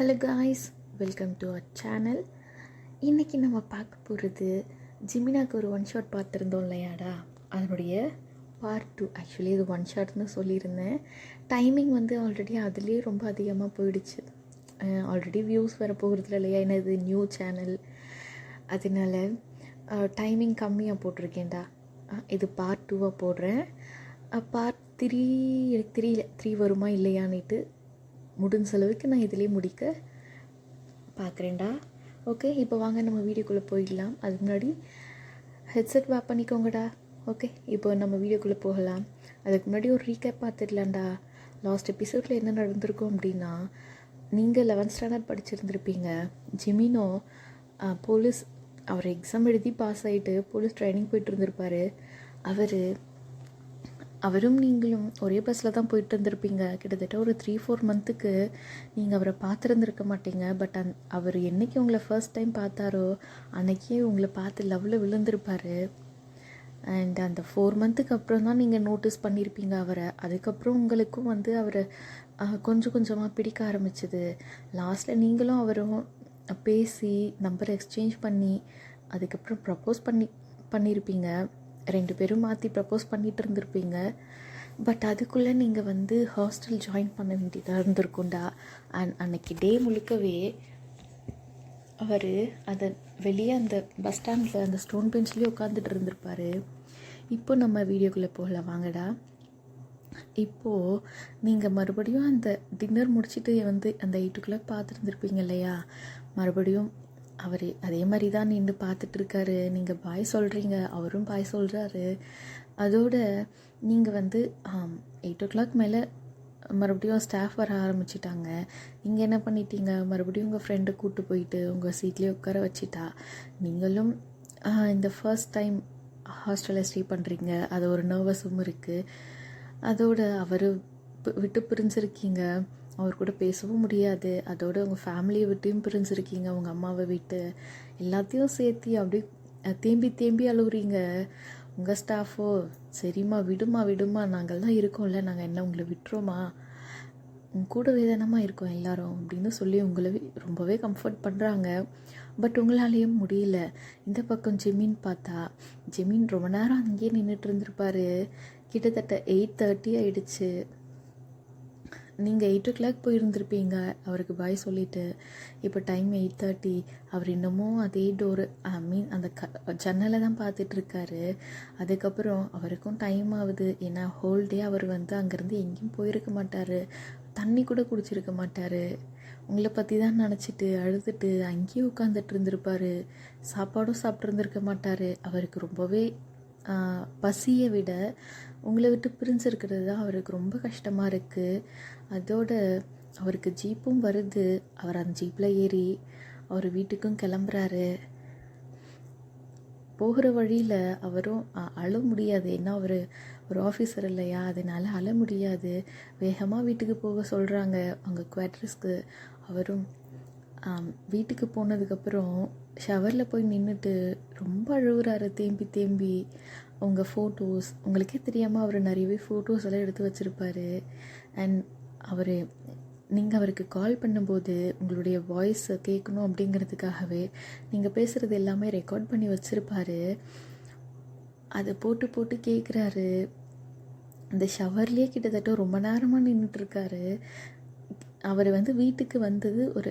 Hello guys, welcome to our channel. இன்றைக்கி நம்ம பார்க்க போகிறது ஜிமினாக்கு ஒரு ஒன் ஷாட் பார்த்துருந்தோம் இல்லையாடா, அதனுடைய பார்ட் 2. ஆக்சுவலி இது ஒன் ஷாட்னு சொல்லியிருந்தேன். டைமிங் ஆல்ரெடி அதுலேயே ரொம்ப அதிகமாக போயிடுச்சு. ஆல்ரெடி வியூஸ் வர போகிறதுல இல்லையா, ஏன்னா இது நியூ சேனல், அதனால டைமிங் கம்மியாக போட்டிருக்கேன்டா. இது பார்ட் 2வாக போடுறேன். பார்ட் 3 எனக்கு தெரியல 3 வருமா இல்லையான்னுட்டு. முடிஞ்ச அளவுக்கு நான் இதிலே முடிக்க பார்க்குறேன்டா. ஓகே, இப்போ வாங்க நம்ம வீடியோக்குள்ளே போயிடலாம். அதுக்கு முன்னாடி ஹெட்செட் வேப் பண்ணிக்கோங்கடா. ஓகே, இப்போ நம்ம வீடியோக்குள்ளே போகலாம். அதுக்கு முன்னாடி ஒரு ரீகேப் பார்த்துடலாம்டா. லாஸ்ட் எபிசோடில் என்ன நடந்திருக்கும் அப்படின்னா, நீங்கள் 11th ஸ்டாண்டர்ட் படிச்சிருந்துருப்பீங்க. ஜிமினோ போலீஸ், அவர் எக்ஸாம் எழுதி பாஸ் ஆகிட்டு போலீஸ் ட்ரைனிங் போயிட்டு இருந்திருப்பார். அவரும் நீங்களும் ஒரே பஸ்ஸில் தான் போயிட்டு இருந்திருப்பீங்க. கிட்டத்தட்ட ஒரு 3-4 மந்த்துக்கு நீங்கள் அவரை பார்த்துருந்துருக்க மாட்டீங்க. பட் அவர் என்றைக்கு உங்களை ஃபர்ஸ்ட் டைம் பார்த்தாரோ அன்றைக்கே உங்களை பார்த்து லவ்வில் விழுந்திருப்பார். அண்ட் அந்த 4 மந்த்துக்கு அப்புறம் தான் நீங்கள் நோட்டீஸ் பண்ணியிருப்பீங்க அவரை. அதுக்கப்புறம் உங்களுக்கும் அவரை கொஞ்சம் கொஞ்சமாக பிடிக்க ஆரம்பிச்சிது. லாஸ்ட்டில் நீங்களும் அவரும் பேசி நம்பரை எக்ஸ்சேஞ்ச் பண்ணி அதுக்கப்புறம் ப்ரப்போஸ் பண்ணியிருப்பீங்க. 2 பேரும் மாற்றி ப்ரப்போஸ் பண்ணிகிட்டு இருந்திருப்பீங்க. பட் அதுக்குள்ளே நீங்கள் ஹாஸ்டல் ஜாயின் பண்ண வேண்டியதாக இருந்திருக்கும்டா. அண்ட் அன்னைக்கு டே முழுக்கவே அவர் அதை வெளியே அந்த பஸ் ஸ்டாண்டில் அந்த ஸ்டோன் பெஞ்ச்லேயே உட்காந்துட்டு இருந்திருப்பார். இப்போ நம்ம வீடியோக்குள்ளே போகலாம் வாங்கடா. இப்போது நீங்கள் மறுபடியும் அந்த டின்னர் முடிச்சுட்டு அந்த 8 o'clock பார்த்துருந்துருப்பீங்க இல்லையா, மறுபடியும் அவர் அதே மாதிரி தான் நின்று பார்த்துட்ருக்காரு. நீங்கள் பாய் சொல்கிறீங்க, அவரும் பாய் சொல்கிறாரு. அதோட நீங்கள் 8 o'clock மேலே மறுபடியும் ஸ்டாஃப் வர ஆரம்பிச்சிட்டாங்க. நீங்கள் என்ன பண்ணிட்டீங்க, மறுபடியும் உங்கள் ஃப்ரெண்டை கூப்பிட்டு போயிட்டு உங்கள் சீட்லேயே உட்கார வச்சிட்டா. நீங்களும் இந்த ஃபர்ஸ்ட் டைம் ஹாஸ்டலில் ஸ்டே பண்ணுறீங்க, அது ஒரு நர்வஸும் இருக்குது. அதோட அவர் விட்டு பிரிஞ்சிருக்கீங்க, அவர் கூட பேசவும் முடியாது. அதோட உங்கள் ஃபேமிலியை விட்டும் பிரிஞ்சிருக்கீங்க, உங்கள் அம்மாவை விட்டு. எல்லாத்தையும் சேர்த்து அப்படியே தேம்பி அழுகுறீங்க. உங்கள் ஸ்டாஃபோ, சரிம்மா விடுமா நாங்கள் தான் இருக்கோம்ல, நாங்கள் என்ன உங்களை விட்டுறோமா, கூடவே தானமாக இருக்கோம் எல்லாரும் அப்படின்னு சொல்லி உங்களை ரொம்பவே கம்ஃபர்ட் பண்ணுறாங்க. பட் உங்களாலேயும் முடியல. இந்த பக்கம் ஜிமின் பார்த்தா, ஜிமின் ரொம்ப நேரம் அங்கேயே நின்றுட்டு இருந்திருப்பார். கிட்டத்தட்ட 8:30 ஆயிடுச்சு. நீங்கள் 8 o'clock போயிருந்திருப்பீங்க அவருக்கு பாய் சொல்லிவிட்டு. இப்போ டைம் 8:30. அவர் இன்னமும் அதே டோரு அந்த ஜன்னலை தான் பார்த்துட்ருக்காரு. அதுக்கப்புறம் அவருக்கும் டைம் ஆகுது. ஏன்னா ஹோல் டே அவர் அங்கேருந்து எங்கேயும் போயிருக்க மாட்டார், தண்ணி கூட குடிச்சிருக்க மாட்டார். உங்களை பற்றி தான் நினச்சிட்டு அழுதுட்டு அங்கேயே உட்காந்துட்டு இருந்திருப்பார். சாப்பாடும் சாப்பிட்ருந்துருக்க மாட்டார். அவருக்கு ரொம்பவே பசியை விட உங்களை விட்டு பிரிஞ்சிருக்கிறது தான் அவருக்கு ரொம்ப கஷ்டமாக இருக்குது. அதோட அவருக்கு ஜீப்பும் வருது. அவர் அந்த ஜீப்பில் ஏறி அவர் வீட்டுக்கும் கிளம்புறாரு. போகிற வழியில் அவரும் அழ முடியாது, ஏன்னா அவர் ஒரு ஆஃபீஸர் இல்லையா, அதனால் அழ முடியாது. வேகமாக வீட்டுக்கு போக சொல்கிறாங்க அவங்க குவார்ட்டர்ஸ்க்கு. அவரும் வீட்டுக்கு போனதுக்கப்புறம் ஷவரில் போய் நின்றுட்டு ரொம்ப அழுகுறாரு, தேம்பி. அவங்க ஃபோட்டோஸ், உங்களுக்கே தெரியாமல் அவர் நிறையவே ஃபோட்டோஸ் எல்லாம் எடுத்து வச்சுருப்பார். அண்ட் நீங்கள் அவருக்கு கால் பண்ணும்போது உங்களுடைய வாய்ஸ் கேட்கணும் அப்படிங்கிறதுக்காகவே நீங்கள் பேசுகிறது எல்லாமே ரெக்கார்ட் பண்ணி வச்சுருப்பார். அதை போட்டு கேட்குறாரு. அந்த ஷவர்லேயே கிட்டத்தட்ட ரொம்ப நேரமாக நின்றுட்டுருக்காரு. அவர் வீட்டுக்கு வந்தது ஒரு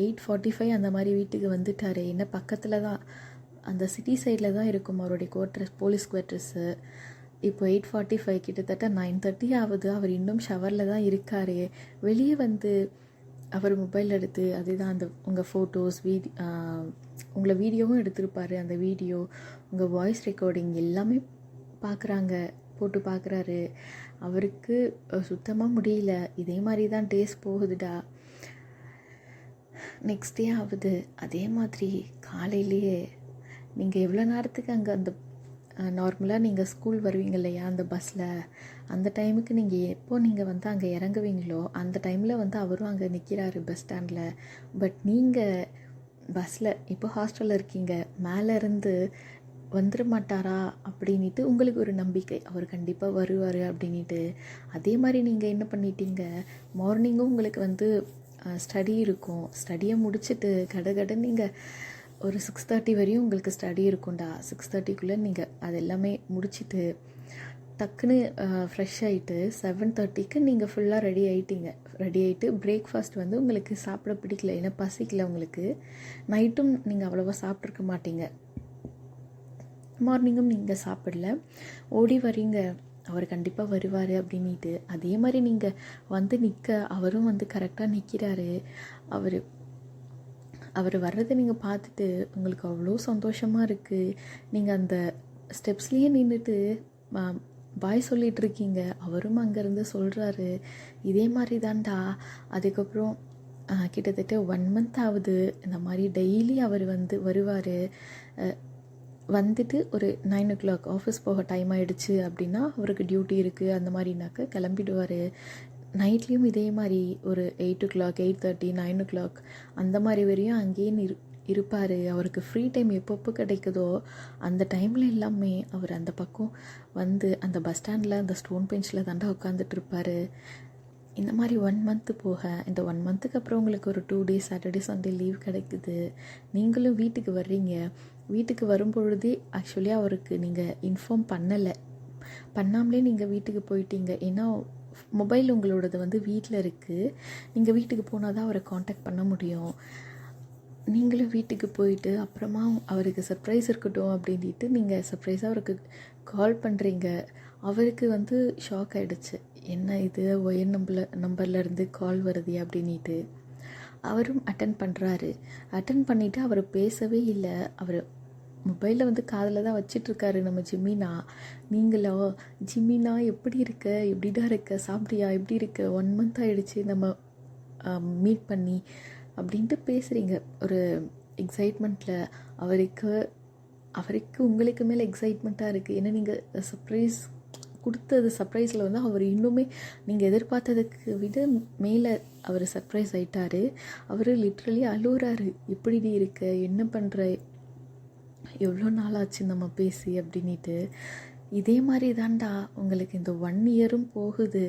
8:45 அந்த மாதிரி வீட்டுக்கு வந்துட்டார். என்ன பக்கத்தில் தான், அந்த சிட்டி சைடில் தான் இருக்கும் அவருடைய குவார்ட்டர்ஸ், போலீஸ் குவார்ட்டர்ஸு. இப்போ 8:45, கிட்டத்தட்ட 9:30 ஆகுது. அவர் இன்னும் ஷவரில் தான் இருக்கார். வெளியே அவர் மொபைல் எடுத்து அதுதான் அந்த உங்கள் ஃபோட்டோஸ், உங்களை வீடியோவும் எடுத்திருப்பார். அந்த வீடியோ, உங்கள் வாய்ஸ் ரெக்கார்டிங் எல்லாமே போட்டு பார்க்குறாரு. அவருக்கு சுத்தமாக முடியல. இதே மாதிரி தான் டேஸ் போகுதுடா. நெக்ஸ்ட் டே ஆகுது. அதே மாதிரி காலையிலேயே நீங்கள் எவ்வளோ நேரத்துக்கு அங்கே அந்த நார்மலாக நீங்கள் ஸ்கூல் வருவீங்க இல்லையா அந்த பஸ்ஸில், அந்த டைமுக்கு நீங்கள் எப்போ நீங்கள் அங்கே இறங்குவீங்களோ அந்த டைமில் அவரும் அங்கே நிற்கிறாரு பஸ் ஸ்டாண்டில். பட் நீங்கள் பஸ்ஸில் இப்போ ஹாஸ்டலில் இருக்கீங்க, மேலே இருந்து வந்துட மாட்டாரா அப்படின்ட்டு உங்களுக்கு ஒரு நம்பிக்கை, அவர் கண்டிப்பாக வருவார் அப்படின்ட்டு. அதே மாதிரி நீங்கள் என்ன பண்ணிட்டீங்க, மார்னிங்கும் உங்களுக்கு ஸ்டடி இருக்கும். ஸ்டடியை முடிச்சுட்டு கடகடன்னு நீங்கள் ஒரு 6:30 வரையும் உங்களுக்கு ஸ்டடி இருக்கும்டா. 6:30க்குள்ளே நீங்கள் அது எல்லாமே முடிச்சுட்டு டக்குன்னு ஃப்ரெஷ் ஆகிட்டு 7:30க்கு நீங்கள் ஃபுல்லாக ரெடி ஆகிட்டீங்க. ரெடி ஆகிட்டு பிரேக்ஃபாஸ்ட் வந்து உங்களுக்கு சாப்பிட பிடிக்கல, ஏன்னா பசிக்கல உங்களுக்கு. நைட்டும் நீங்கள் அவ்வளோவா சாப்பிட்ருக்க மாட்டீங்க, மார்னிங்கும் நீங்கள் சாப்பிடல. ஓடி வரீங்க, அவர் கண்டிப்பாக வருவார் அப்படின்ட்டு. அதே மாதிரி நீங்கள் வந்து நிற்க அவரும் வந்து கரெக்டாக நிற்கிறாரு. அவர் வர்றதை நீங்கள் பார்த்துட்டு உங்களுக்கு அவ்வளோ சந்தோஷமாக இருக்குது. நீங்கள் அந்த ஸ்டெப்ஸ்லேயே நின்றுட்டு பாய் சொல்லிகிட்டு இருக்கீங்க. அவரும் அங்கேருந்து சொல்கிறாரு, இதே மாதிரி தான்டா. அதுக்கப்புறம் கிட்டத்தட்ட 1 month ஆகுது. இந்த மாதிரி டெய்லி அவர் வந்து வருவார். வந்துட்டு ஒரு 9 o'clock ஆஃபீஸ் போக டைம் ஆகிடுச்சு அப்படின்னா அவருக்கு டியூட்டி இருக்குது அந்த மாதிரினாக்க கிளம்பிடுவார். நைட்லேயும் இதே மாதிரி ஒரு 8 o'clock 8:30 9 o'clock அந்த மாதிரி வரையும் அங்கேயே இருப்பார். அவருக்கு ஃப்ரீ டைம் எப்பப்போ கிடைக்குதோ அந்த டைமில் எல்லாமே அவர் அந்த பக்கம் வந்து அந்த பஸ் ஸ்டாண்டில் அந்த ஸ்டோன் பெஞ்சில் தாண்டா உட்காந்துட்டு இருப்பார். இந்த மாதிரி 1 month போக, இந்த 1 monthக்கு அப்புறம் உங்களுக்கு ஒரு 2 days சாட்டர்டே சண்டே லீவ் கிடைக்குது. நீங்களும் வீட்டுக்கு வர்றீங்க. வீட்டுக்கு வரும்பொழுதே ஆக்சுவலி அவருக்கு நீங்கள் இன்ஃபார்ம் பண்ணாமலே நீங்கள் வீட்டுக்கு போயிட்டீங்க. ஏன்னா மொபைல் உங்களோடது வந்து வீட்டில் இருக்குது. நீங்கள் வீட்டுக்கு போனால் தான் அவரை காண்டாக்ட் பண்ண முடியும். நீங்களும் வீட்டுக்கு போயிட்டு அப்புறமா அவருக்கு சர்ப்ரைஸ் இருக்கட்டும் அப்படின்ட்டு நீங்கள் சர்ப்ரைஸாக அவருக்கு கால் பண்ணுறீங்க. அவருக்கு வந்து ஷாக் ஆகிடுச்சு, என்ன இது ஒயர் நம்பர்லேருந்து கால் வருது அப்படின்ட்டு. அவரும் அட்டன் பண்ணுறாரு. அட்டன் பண்ணிவிட்டு அவர் பேசவே இல்லை. அவர் மொபைலில் வந்து காதில் தான் வச்சிட்ருக்காரு நம்ம ஜிமினா. நீங்களா ஜிமினா எப்படி இருக்க, எப்படிடா இருக்க, சாப்பிட்டியா, எப்படி இருக்க, 1 month ஆகிடுச்சு நம்ம மீட் பண்ணி அப்படின்ட்டு பேசுகிறீங்க ஒரு எக்ஸைட்மெண்ட்டில். அவருக்கு உங்களுக்கு மேலே எக்ஸைட்மெண்ட்டாக இருக்குது. ஏன்னா நீங்கள் சர்ப்ரைஸ் கொடுத்தது சர்ப்ரைஸில் வந்து அவர் இன்னுமே நீங்கள் எதிர்பார்த்ததுக்கு விட மேலே அவர் சர்ப்ரைஸ் ஆகிட்டார். அவர் லிட்ரலி அழுகுறாரு, எப்படி இருக்க, என்ன பண்ணுற, எவ்வளோ நாளாச்சு நம்ம பேசி அப்படின்ட்டு. இதே மாதிரி தான்டா உங்களுக்கு இந்த 1 yearம் போகுது.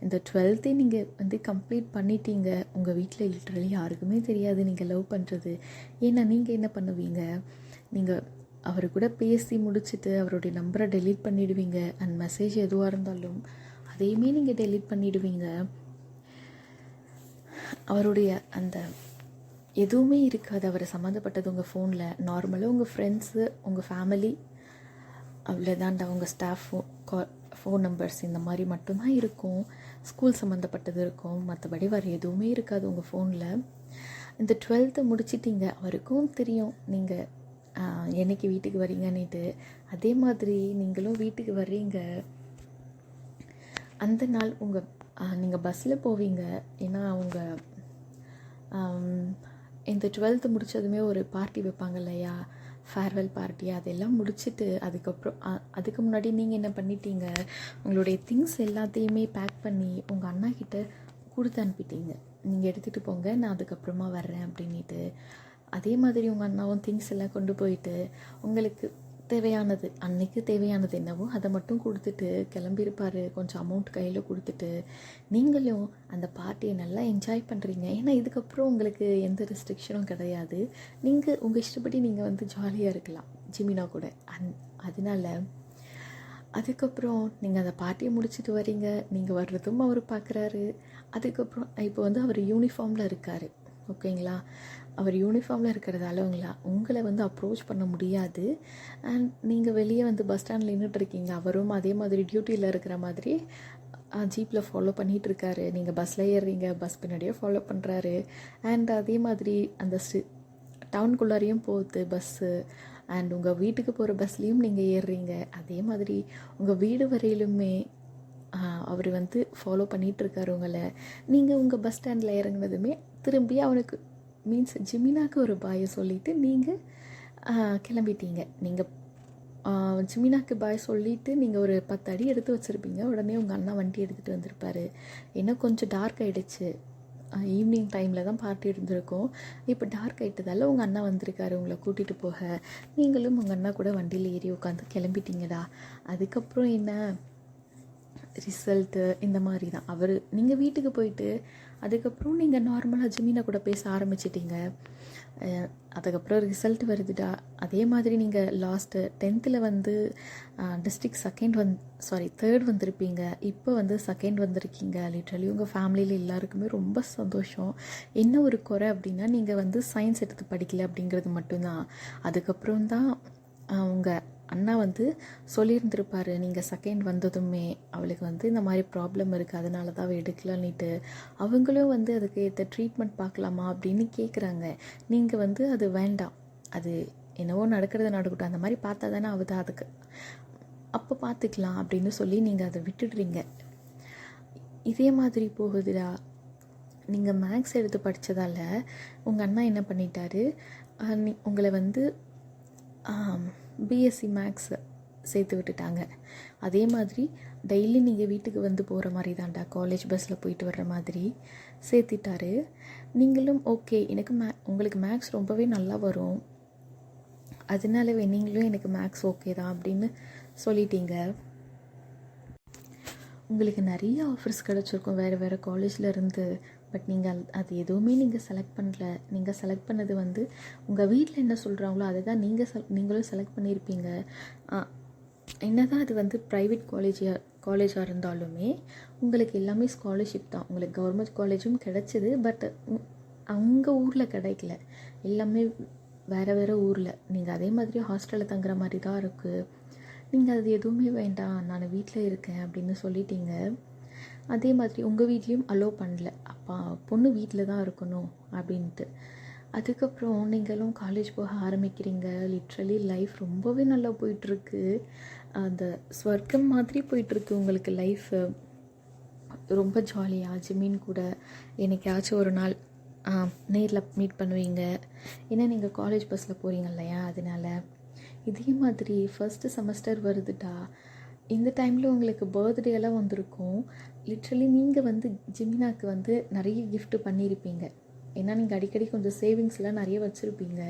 இந்த 12th நீங்கள் வந்து கம்ப்ளீட் பண்ணிட்டீங்க. உங்கள் வீட்டில் லிட்ரலி யாருக்குமே தெரியாது நீங்கள் லவ் பண்ணுறது. ஏன்னா நீங்கள் என்ன பண்ணுவீங்க, நீங்கள் அவர் கூட பேசி முடிச்சுட்டு அவருடைய நம்பரை டெலீட் பண்ணிவிடுவீங்க. அண்ட் மெசேஜ் எதுவாக இருந்தாலும் அதையுமே நீங்கள் டெலீட் பண்ணிவிடுவீங்க. அவருடைய அந்த எதுவுமே இருக்காது அவரை சம்மந்தப்பட்டது உங்கள் ஃபோனில். நார்மலாக உங்கள் ஃப்ரெண்ட்ஸு, உங்கள் ஃபேமிலி, அவ்வளோதான்டா. உங்கள் ஸ்டாஃப் ஃபோன் நம்பர்ஸ் இந்த மாதிரி மட்டும்தான் இருக்கும். ஸ்கூல் சம்மந்தப்பட்டது இருக்கும், மற்றபடி வேறு எதுவுமே இருக்காது உங்கள் ஃபோனில். இந்த 12th முடிச்சிட்டிங்க. அவருக்கும் தெரியும் நீங்கள் என்னைக்கு வீட்டுக்கு வரீங்கன்னுட்டு. அதே மாதிரி நீங்களும் வீட்டுக்கு வர்றீங்க. அந்த நாள் நீங்கள் பஸ்ஸில் போவீங்க. ஏன்னா இந்த 12th முடித்ததுமே ஒரு பார்ட்டி வைப்பாங்க இல்லையா, ஃபேர்வெல் பார்ட்டி. அதெல்லாம் முடிச்சுட்டு அதுக்கு முன்னாடி நீங்கள் என்ன பண்ணிட்டீங்க, உங்களுடைய திங்ஸ் எல்லாத்தையுமே பேக் பண்ணி உங்கள் அண்ணா கிட்ட கொடுத்து அனுப்பிட்டீங்க. நீங்கள் எடுத்துகிட்டு போங்க, நான் அதுக்கப்புறமா வர்றேன் அப்படின்ட்டு. அதே மாதிரி உங்கள் அண்ணாவும் திங்ஸ் எல்லாம் கொண்டு போயிட்டு உங்களுக்கு தேவையானது, அன்னைக்கு தேவையானது என்னவோ அதை மட்டும் கொடுத்துட்டு கிளம்பியிருப்பார். கொஞ்சம் அமௌண்ட் கையில் கொடுத்துட்டு நீங்களும் அந்த பார்ட்டியை நல்லா என்ஜாய் பண்ணுறீங்க. ஏன்னா இதுக்கப்புறம் உங்களுக்கு எந்த ரெஸ்ட்ரிக்ஷனும் கிடையாது. நீங்கள் உங்கள் இஷ்டப்படி நீங்கள் வந்து ஜாலியாக இருக்கலாம் ஜிமினா கூட. அதனால அதுக்கப்புறம் நீங்கள் அந்த பார்ட்டியை முடிச்சுட்டு வரீங்க. நீங்கள் வர்றதும் அவர் பார்க்குறாரு. அதுக்கப்புறம் இப்போ வந்து அவர் யூனிஃபார்மில் இருக்கார், ஓகேங்களா. அவர் யூனிஃபார்மில் இருக்கிறதால உங்களை வந்து அப்ரோச் பண்ண முடியாது. அண்ட் நீங்கள் வெளியே வந்து பஸ் ஸ்டாண்டில் நின்றுட்டுருக்கீங்க. அவரும் அதே மாதிரி டியூட்டியில் இருக்கிற மாதிரி ஜீப்பில் ஃபாலோ பண்ணிகிட்ருக்காரு. நீங்கள் பஸ்ஸில் ஏறுறீங்க, பஸ் பின்னாடியே ஃபாலோ பண்ணுறாரு. அண்ட் அதே மாதிரி அந்த டவுனுக்குள்ளாரையும் போகுது பஸ்ஸு. அண்ட் உங்கள் வீட்டுக்கு போகிற பஸ்லேயும் நீங்கள் ஏறுறீங்க. அதே மாதிரி உங்கள் வீடு வரையிலுமே அவர் வந்து ஃபாலோ பண்ணிகிட்ருக்காரு உங்களை. நீங்கள் உங்கள் பஸ் ஸ்டாண்டில் இறங்கினதுமே திரும்பி அவனுக்கு மீன்ஸ் ஜிமினாக்கு ஒரு பாயை சொல்லிவிட்டு நீங்கள் கிளம்பிட்டீங்க. நீங்கள் ஜிமினாக்கு பாய் சொல்லிவிட்டு நீங்கள் ஒரு 10 அடி எடுத்து வச்சுருப்பீங்க. உடனே உங்கள் அண்ணா வண்டி எடுத்துகிட்டு வந்திருப்பார். ஏன்னா கொஞ்சம் டார்க் ஆகிடுச்சு, ஈவினிங் டைமில் தான் பார்ட்டி இருந்திருக்கும். இப்போ டார்க் ஆகிட்டதால உங்கள் அண்ணா வந்திருக்காரு உங்களை கூட்டிகிட்டு போக. நீங்களும் உங்கள் அண்ணா கூட வண்டியில் ஏறி உட்காந்து கிளம்பிட்டீங்கடா. அதுக்கப்புறம் என்ன ரிசல்ட்டு இந்த மாதிரி தான். நீங்கள் வீட்டுக்கு போயிட்டு அதுக்கப்புறம் நீங்கள் நார்மலாக ஜிமினா கூட பேச ஆரம்பிச்சிட்டிங்க. அதுக்கப்புறம் ரிசல்ட் வருதுடா. அதே மாதிரி நீங்கள் லாஸ்ட்டு 10th வந்து டிஸ்ட்ரிக்ட் தேர்ட் வந்திருப்பீங்க. இப்போ வந்து செகண்ட் வந்திருக்கீங்க. லிட்ரலி உங்கள் ஃபேமிலியில் எல்லாருக்குமே ரொம்ப சந்தோஷம். என்ன ஒரு குறை அப்படின்னா, நீங்கள் வந்து சயின்ஸ் எடுத்து படிக்கல அப்படிங்கிறது மட்டும்தான். அதுக்கப்புறம் தான் உங்கள் அண்ணா வந்து சொல்லியிருந்திருப்பார், நீங்கள் செகண்ட் வந்ததுமே அவளுக்கு வந்து இந்த மாதிரி ப்ராப்ளம் இருக்குது, அதனால தான் அவள் எடுக்கலான்னுட்டு. அவங்களும் வந்து அதுக்கு ஏற்ற ட்ரீட்மெண்ட் பார்க்கலாமா அப்படின்னு கேட்குறாங்க. நீங்கள் வந்து அது வேண்டாம், அது என்னவோ நடக்கட்டும், அந்த மாதிரி பார்த்தா தானே ஆகுது, அதுக்கு அப்போ பார்த்துக்கலாம் அப்படின்னு சொல்லி நீங்கள் அதை விட்டுடுறீங்க. இதே மாதிரி போகுதுடா. நீங்கள் மேக்ஸ் எடுத்து படித்ததால் உங்கள் அண்ணா என்ன பண்ணிட்டாரு, உங்களை வந்து பிஎஸ்சி மேக்ஸ் சேர்த்து விட்டுட்டாங்க. அதே மாதிரி டெய்லி நீங்கள் வீட்டுக்கு வந்து போகிற மாதிரி தான்டா, காலேஜ் பஸ்ஸில் போயிட்டு வர்ற மாதிரி சேர்த்திட்டாரு. நீங்களும் ஓகே, எனக்கு உங்களுக்கு மேக்ஸ் ரொம்பவே நல்லா வரும், அதனாலவே நீங்களும் எனக்கு மேக்ஸ் ஓகே தான் அப்படின்னு சொல்லிட்டீங்க. உங்களுக்கு நிறைய ஆஃபர்ஸ் கிடச்சிருக்கும் வேறு காலேஜில் இருந்து. பட் நீங்கள் அது எதுவுமே நீங்கள் செலக்ட் பண்ணல. நீங்கள் செலக்ட் பண்ணது வந்து உங்கள் வீட்டில் என்ன சொல்கிறாங்களோ அதை தான் நீங்களும் செலக்ட் பண்ணியிருப்பீங்க. என்ன தான் அது வந்து ப்ரைவேட் காலேஜாக இருந்தாலுமே உங்களுக்கு எல்லாமே ஸ்காலர்ஷிப் தான். உங்களுக்கு கவர்மெண்ட் காலேஜும் கிடச்சிது, பட் அவங்க ஊரில் கிடைக்கல, எல்லாமே வேறு ஊரில். நீங்கள் அதே மாதிரி ஹாஸ்டலில் தங்குற மாதிரி தான் இருக்குது. நீங்கள் அது எதுவுமே வேண்டாம், நான் வீட்டில் இருக்கேன் அப்படின்னு சொல்லிட்டீங்க. அதே மாதிரி உங்கள் வீட்லேயும் அலோவ் பண்ணல, அப்பா பொண்ணு வீட்டில் தான் இருக்கணும் அப்படின்ட்டு. அதுக்கப்புறம் நீங்களும் காலேஜ் போக ஆரம்பிக்கிறீங்க. லிட்ரலி லைஃப் ரொம்பவே நல்லா போயிட்டுருக்கு. அந்த ஸ்வர்க்கம் மாதிரி போயிட்டுருக்கு உங்களுக்கு லைஃப். ரொம்ப ஜாலியாக ஜிமின் கூட என்னைக்காச்சும் ஒரு நாள் நேரில் மீட் பண்ணுவீங்க. ஏன்னா நீங்கள் காலேஜ் பஸ்ஸில் போகிறீங்க இல்லையா, அதனால். இதே மாதிரி ஃபஸ்ட்டு செமஸ்டர் வருதுட்டா. இந்த டைமில் உங்களுக்கு பர்த்டேலாம் வந்திருக்கும். லிட்ரலி நீங்கள் வந்து ஜிமினாக்கு வந்து நிறைய கிஃப்ட் பண்ணியிருப்பீங்க. ஏன்னா நீங்கள் அடிக்கடி கொஞ்சம் சேவிங்ஸ்லாம் நிறைய வச்சுருப்பீங்க.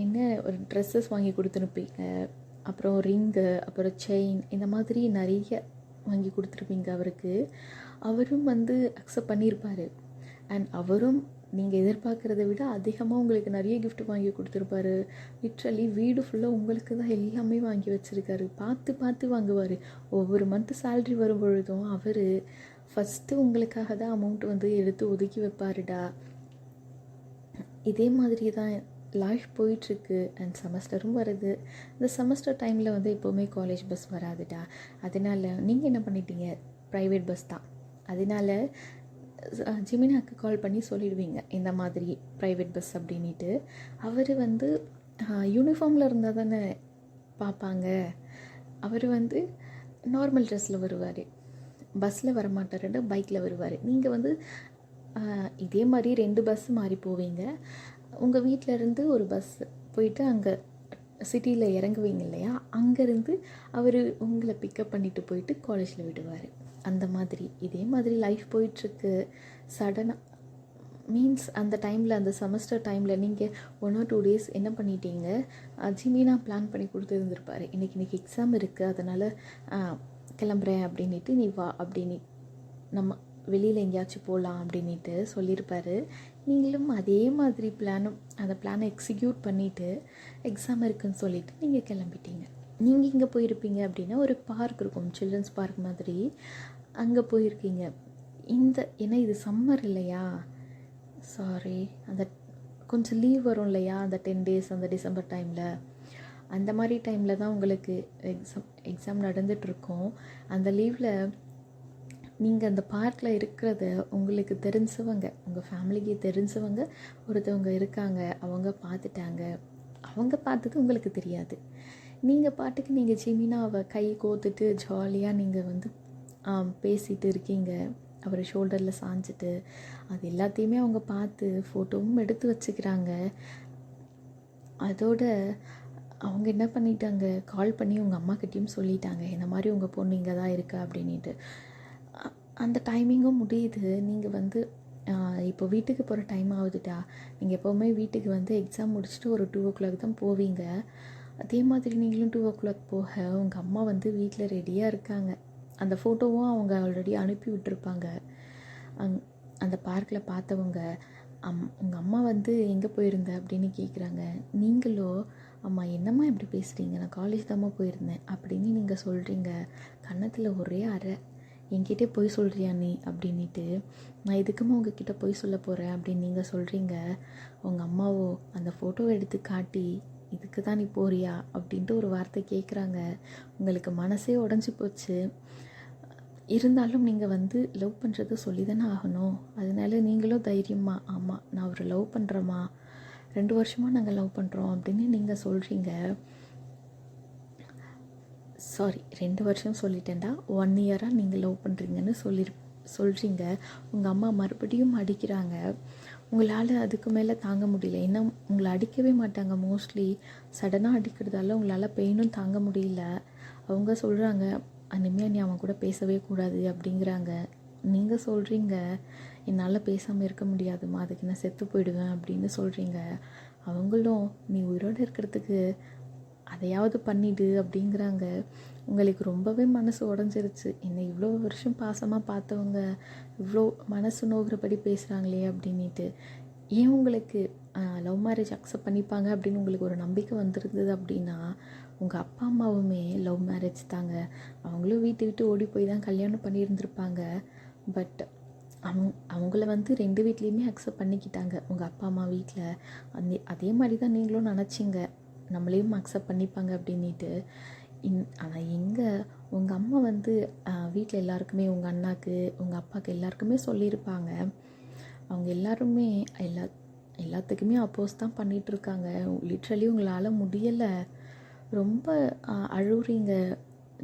என்ன ஒரு ட்ரெஸ்ஸஸ் வாங்கி கொடுத்துருப்பீங்க, அப்புறம் ரிங்கு, அப்புறம் செயின், இந்த மாதிரி நிறைய வாங்கி கொடுத்துருப்பீங்க அவருக்கு. அவரும் வந்து அக்செப்ட் பண்ணியிருப்பார். அண்ட் அவரும் நீங்கள் எதிர்பார்க்குறத விட அதிகமாக உங்களுக்கு நிறைய கிஃப்ட் வாங்கி கொடுத்துருப்பாரு. லிட்ரலி வீடு ஃபுல்லாக உங்களுக்கு தான் எல்லாமே வாங்கி வச்சுருக்காரு. பார்த்து வாங்குவார். ஒவ்வொரு மந்த்து சேல்ரி வரும் பொழுதும் அவர் ஃபஸ்ட்டு உங்களுக்காக தான் அமௌண்ட் வந்து எடுத்து ஒதுக்கி வைப்பாருடா. இதே மாதிரி தான் லைஃப் போயிட்டுருக்கு. அண்ட் செமஸ்டரும் வருது. இந்த செமஸ்டர் டைமில் வந்து எப்போவுமே காலேஜ் பஸ் வராதுடா. அதனால் நீங்கள் என்ன பண்ணிட்டீங்க, ப்ரைவேட் பஸ் தான். அதனால் ஜிமினாக்கு கால் பண்ணி சொல்லிடுவீங்க இந்த மாதிரி ப்ரைவேட் பஸ் அப்படின்ட்டு. அவர் வந்து யூனிஃபார்மில் இருந்தால் தானே பார்ப்பாங்க. அவர் வந்து நார்மல் ட்ரெஸ்ஸில் வருவார், பஸ்ஸில் வரமாட்டார், பைக்கில் வருவார். நீங்கள் வந்து இதே மாதிரி 2 பஸ்ஸு மாறி போவீங்க. உங்கள் வீட்டிலருந்து ஒரு பஸ் போயிட்டு அங்கே சிட்டியில் இறங்குவீங்க இல்லையா, அங்கேருந்து அவர் உங்களை பிக்கப் பண்ணிவிட்டு போயிட்டு காலேஜில் விடுவார். அந்த மாதிரி இதே மாதிரி லைஃப் போயிட்டுருக்கு. சடனாக மீன்ஸ் அந்த டைமில், அந்த செமஸ்டர் டைமில் நீங்கள் 1 or 2 days என்ன பண்ணிட்டீங்க, ஜிமினா பிளான் பண்ணி கொடுத்துருந்துருப்பார். இன்றைக்கி எக்ஸாம் இருக்குது, அதனால் கிளம்புறேன் அப்படின்ட்டு, நீ வா அப்படின்னு, நம்ம வெளியில் எங்கேயாச்சும் போகலாம் அப்படின்ட்டு சொல்லியிருப்பார். நீங்களும் அதே மாதிரி அந்த பிளானை எக்ஸிக்யூட் பண்ணிவிட்டு எக்ஸாம் இருக்குதுன்னு சொல்லிவிட்டு நீங்கள் கிளம்பிட்டீங்க. நீங்கள் இங்கே போயிருப்பீங்க அப்படின்னா ஒரு பார்க் இருக்கும், சில்ட்ரன்ஸ் பார்க் மாதிரி, அங்கே போயிருக்கீங்க. ஏன்னா இது சம்மர் இல்லையா, சாரி, அந்த கொஞ்சம் லீவ் வரும் இல்லையா, அந்த 10 days அந்த டிசம்பர் டைமில், அந்த மாதிரி டைமில் தான் உங்களுக்கு எக்ஸாம் நடந்துகிட்ருக்கோம். அந்த லீவில் நீங்கள் அந்த பார்க்கில் இருக்கிறத உங்களுக்கு தெரிஞ்சவங்க, உங்கள் ஃபேமிலிக்கு தெரிஞ்சவங்க ஒருத்தவங்க இருக்காங்க, அவங்க பார்த்துட்டாங்க. அவங்க பார்த்தது உங்களுக்கு தெரியாது. நீங்கள் பாட்டுக்கு நீங்கள் ஜிமினாவை கை கோத்துட்டு ஜாலியாக நீங்கள் வந்து பேசிகிட்டு இருக்கீங்க, அவர் ஷோல்டரில் சாஞ்சிட்டு. அது எல்லாத்தையுமே அவங்க பார்த்து ஃபோட்டோவும் எடுத்து வச்சுக்கிறாங்க. அதோட அவங்க என்ன பண்ணிட்டாங்க, கால் பண்ணி உங்கள் அம்மாக்கிட்டேயும் சொல்லிட்டாங்க, இந்த மாதிரி உங்கள் பொண்ணு இங்கே தான் இருக்கா அப்படின்ட்டு. அந்த டைமிங்கும் முடியுது. நீங்கள் வந்து இப்போ வீட்டுக்கு போகிற டைம் ஆகுதுட்டா. நீங்கள் எப்போவுமே வீட்டுக்கு வந்து எக்ஸாம் முடிச்சுட்டு ஒரு 2 o'clock தான் போவீங்க. அதே மாதிரி நீங்களும் 2 o'clock போக உங்கள் அம்மா வந்து வீட்டில் ரெடியாக இருக்காங்க. அந்த ஃபோட்டோவும் அவங்க ஆல்ரெடி அனுப்பி விட்டுருப்பாங்க. அங் அந்த பார்க்கில் பார்த்தவங்க உங்கள் அம்மா வந்து எங்கே போயிருந்த அப்படின்னு கேட்குறாங்க. நீங்களோ, அம்மா என்னம்மா இப்படி பேசுகிறீங்க, நான் காலேஜ் தாம்மா போயிருந்தேன் அப்படின்னு நீங்கள் சொல்கிறீங்க. கன்னத்தில் ஒரே அறை. என்கிட்டே பொய் சொல்கிறியா நீ அப்படின்ட்டு, நான் எதுக்குமா உங்ககிட்ட பொய் சொல்ல போகிறேன் அப்படின்னு நீங்கள் சொல்கிறீங்க. உங்கள் அம்மாவோ அந்த ஃபோட்டோவை எடுத்து காட்டி, இதுக்கு தான் நீ போறியா அப்படின்ட்டு ஒரு வார்த்தை கேட்குறாங்க. உங்களுக்கு மனசே உடஞ்சி போச்சு. இருந்தாலும் நீங்கள் வந்து லவ் பண்ணுறது சொல்லி தானே ஆகணும். அதனால நீங்களும் தைரியமாக, ஆமாம் நான் அவரை லவ் பண்ணுறேம்மா, 2 வருஷமாக நாங்கள் லவ் பண்ணுறோம் அப்படின்னு நீங்கள் சொல்கிறீங்க. சாரி, 2 வருஷம் சொல்லிட்டேன்டா, 1 இயராக நீங்கள் லவ் பண்ணுறீங்கன்னு சொல்கிறீங்க. உங்கள் அம்மா மறுபடியும் அடிக்கிறாங்க. உங்களால் அதுக்கு மேலே தாங்க முடியல. ஏன்னா உங்களை அடிக்கவே மாட்டாங்க மோஸ்ட்லி. சடனாக அடிக்கிறதால உங்களால் பெயினும் தாங்க முடியல. அவங்க சொல்கிறாங்க, இனிமேல் நீ அவன் கூட பேசவே கூடாது அப்படிங்கிறாங்க. நீங்கள் சொல்கிறீங்க, என்னால் பேசாமல் இருக்க முடியாதுமா, அதுக்கு நான் செத்து போயிடுவேன் அப்படின்னு சொல்கிறீங்க. அவங்களும் நீ உயிரோடு இருக்கிறதுக்கு அதையாவது பண்ணிடு அப்படிங்கிறாங்க. உங்களுக்கு ரொம்பவே மனசு உடஞ்சிருச்சு. என்னை இவ்வளோ வருஷம் பாசமாக பார்த்தவங்க இவ்வளோ மனசு நோகிறபடி பேசுகிறாங்களே அப்படின்ட்டு. ஏன் உங்களுக்கு லவ் மேரேஜ் அக்செப்ட் பண்ணிப்பாங்க அப்படின்னு உங்களுக்கு ஒரு நம்பிக்கை வந்துருந்தது அப்படின்னா, உங்கள் அப்பா அம்மாவுமே லவ் மேரேஜ் தாங்க. அவங்களும் வீட்டு விட்டு ஓடி போய் தான் கல்யாணம் பண்ணியிருந்திருப்பாங்க. பட் அவங்கள வந்து 2 வீட்லேயுமே அக்செப்ட் பண்ணிக்கிட்டாங்க. உங்கள் அப்பா அம்மா வீட்டில் அதே மாதிரி தான் நீங்களும் நினச்சிங்க, நம்மளையும் அக்செப்ட் பண்ணிப்பாங்க அப்படின்ட்டு. ஆனால் எங்கே உங்கள் அம்மா வந்து வீட்டில் எல்லாருக்குமே, உங்கள் அண்ணாக்கு, உங்கள் அப்பாவுக்கு எல்லாருக்குமே சொல்லியிருப்பாங்க. அவங்க எல்லாருமே எல்லாத்துக்குமே அப்போஸ் தான் பண்ணிகிட்ருக்காங்க. லிட்ரலி உங்களால் முடியலை, ரொம்ப அழுவுறீங்க.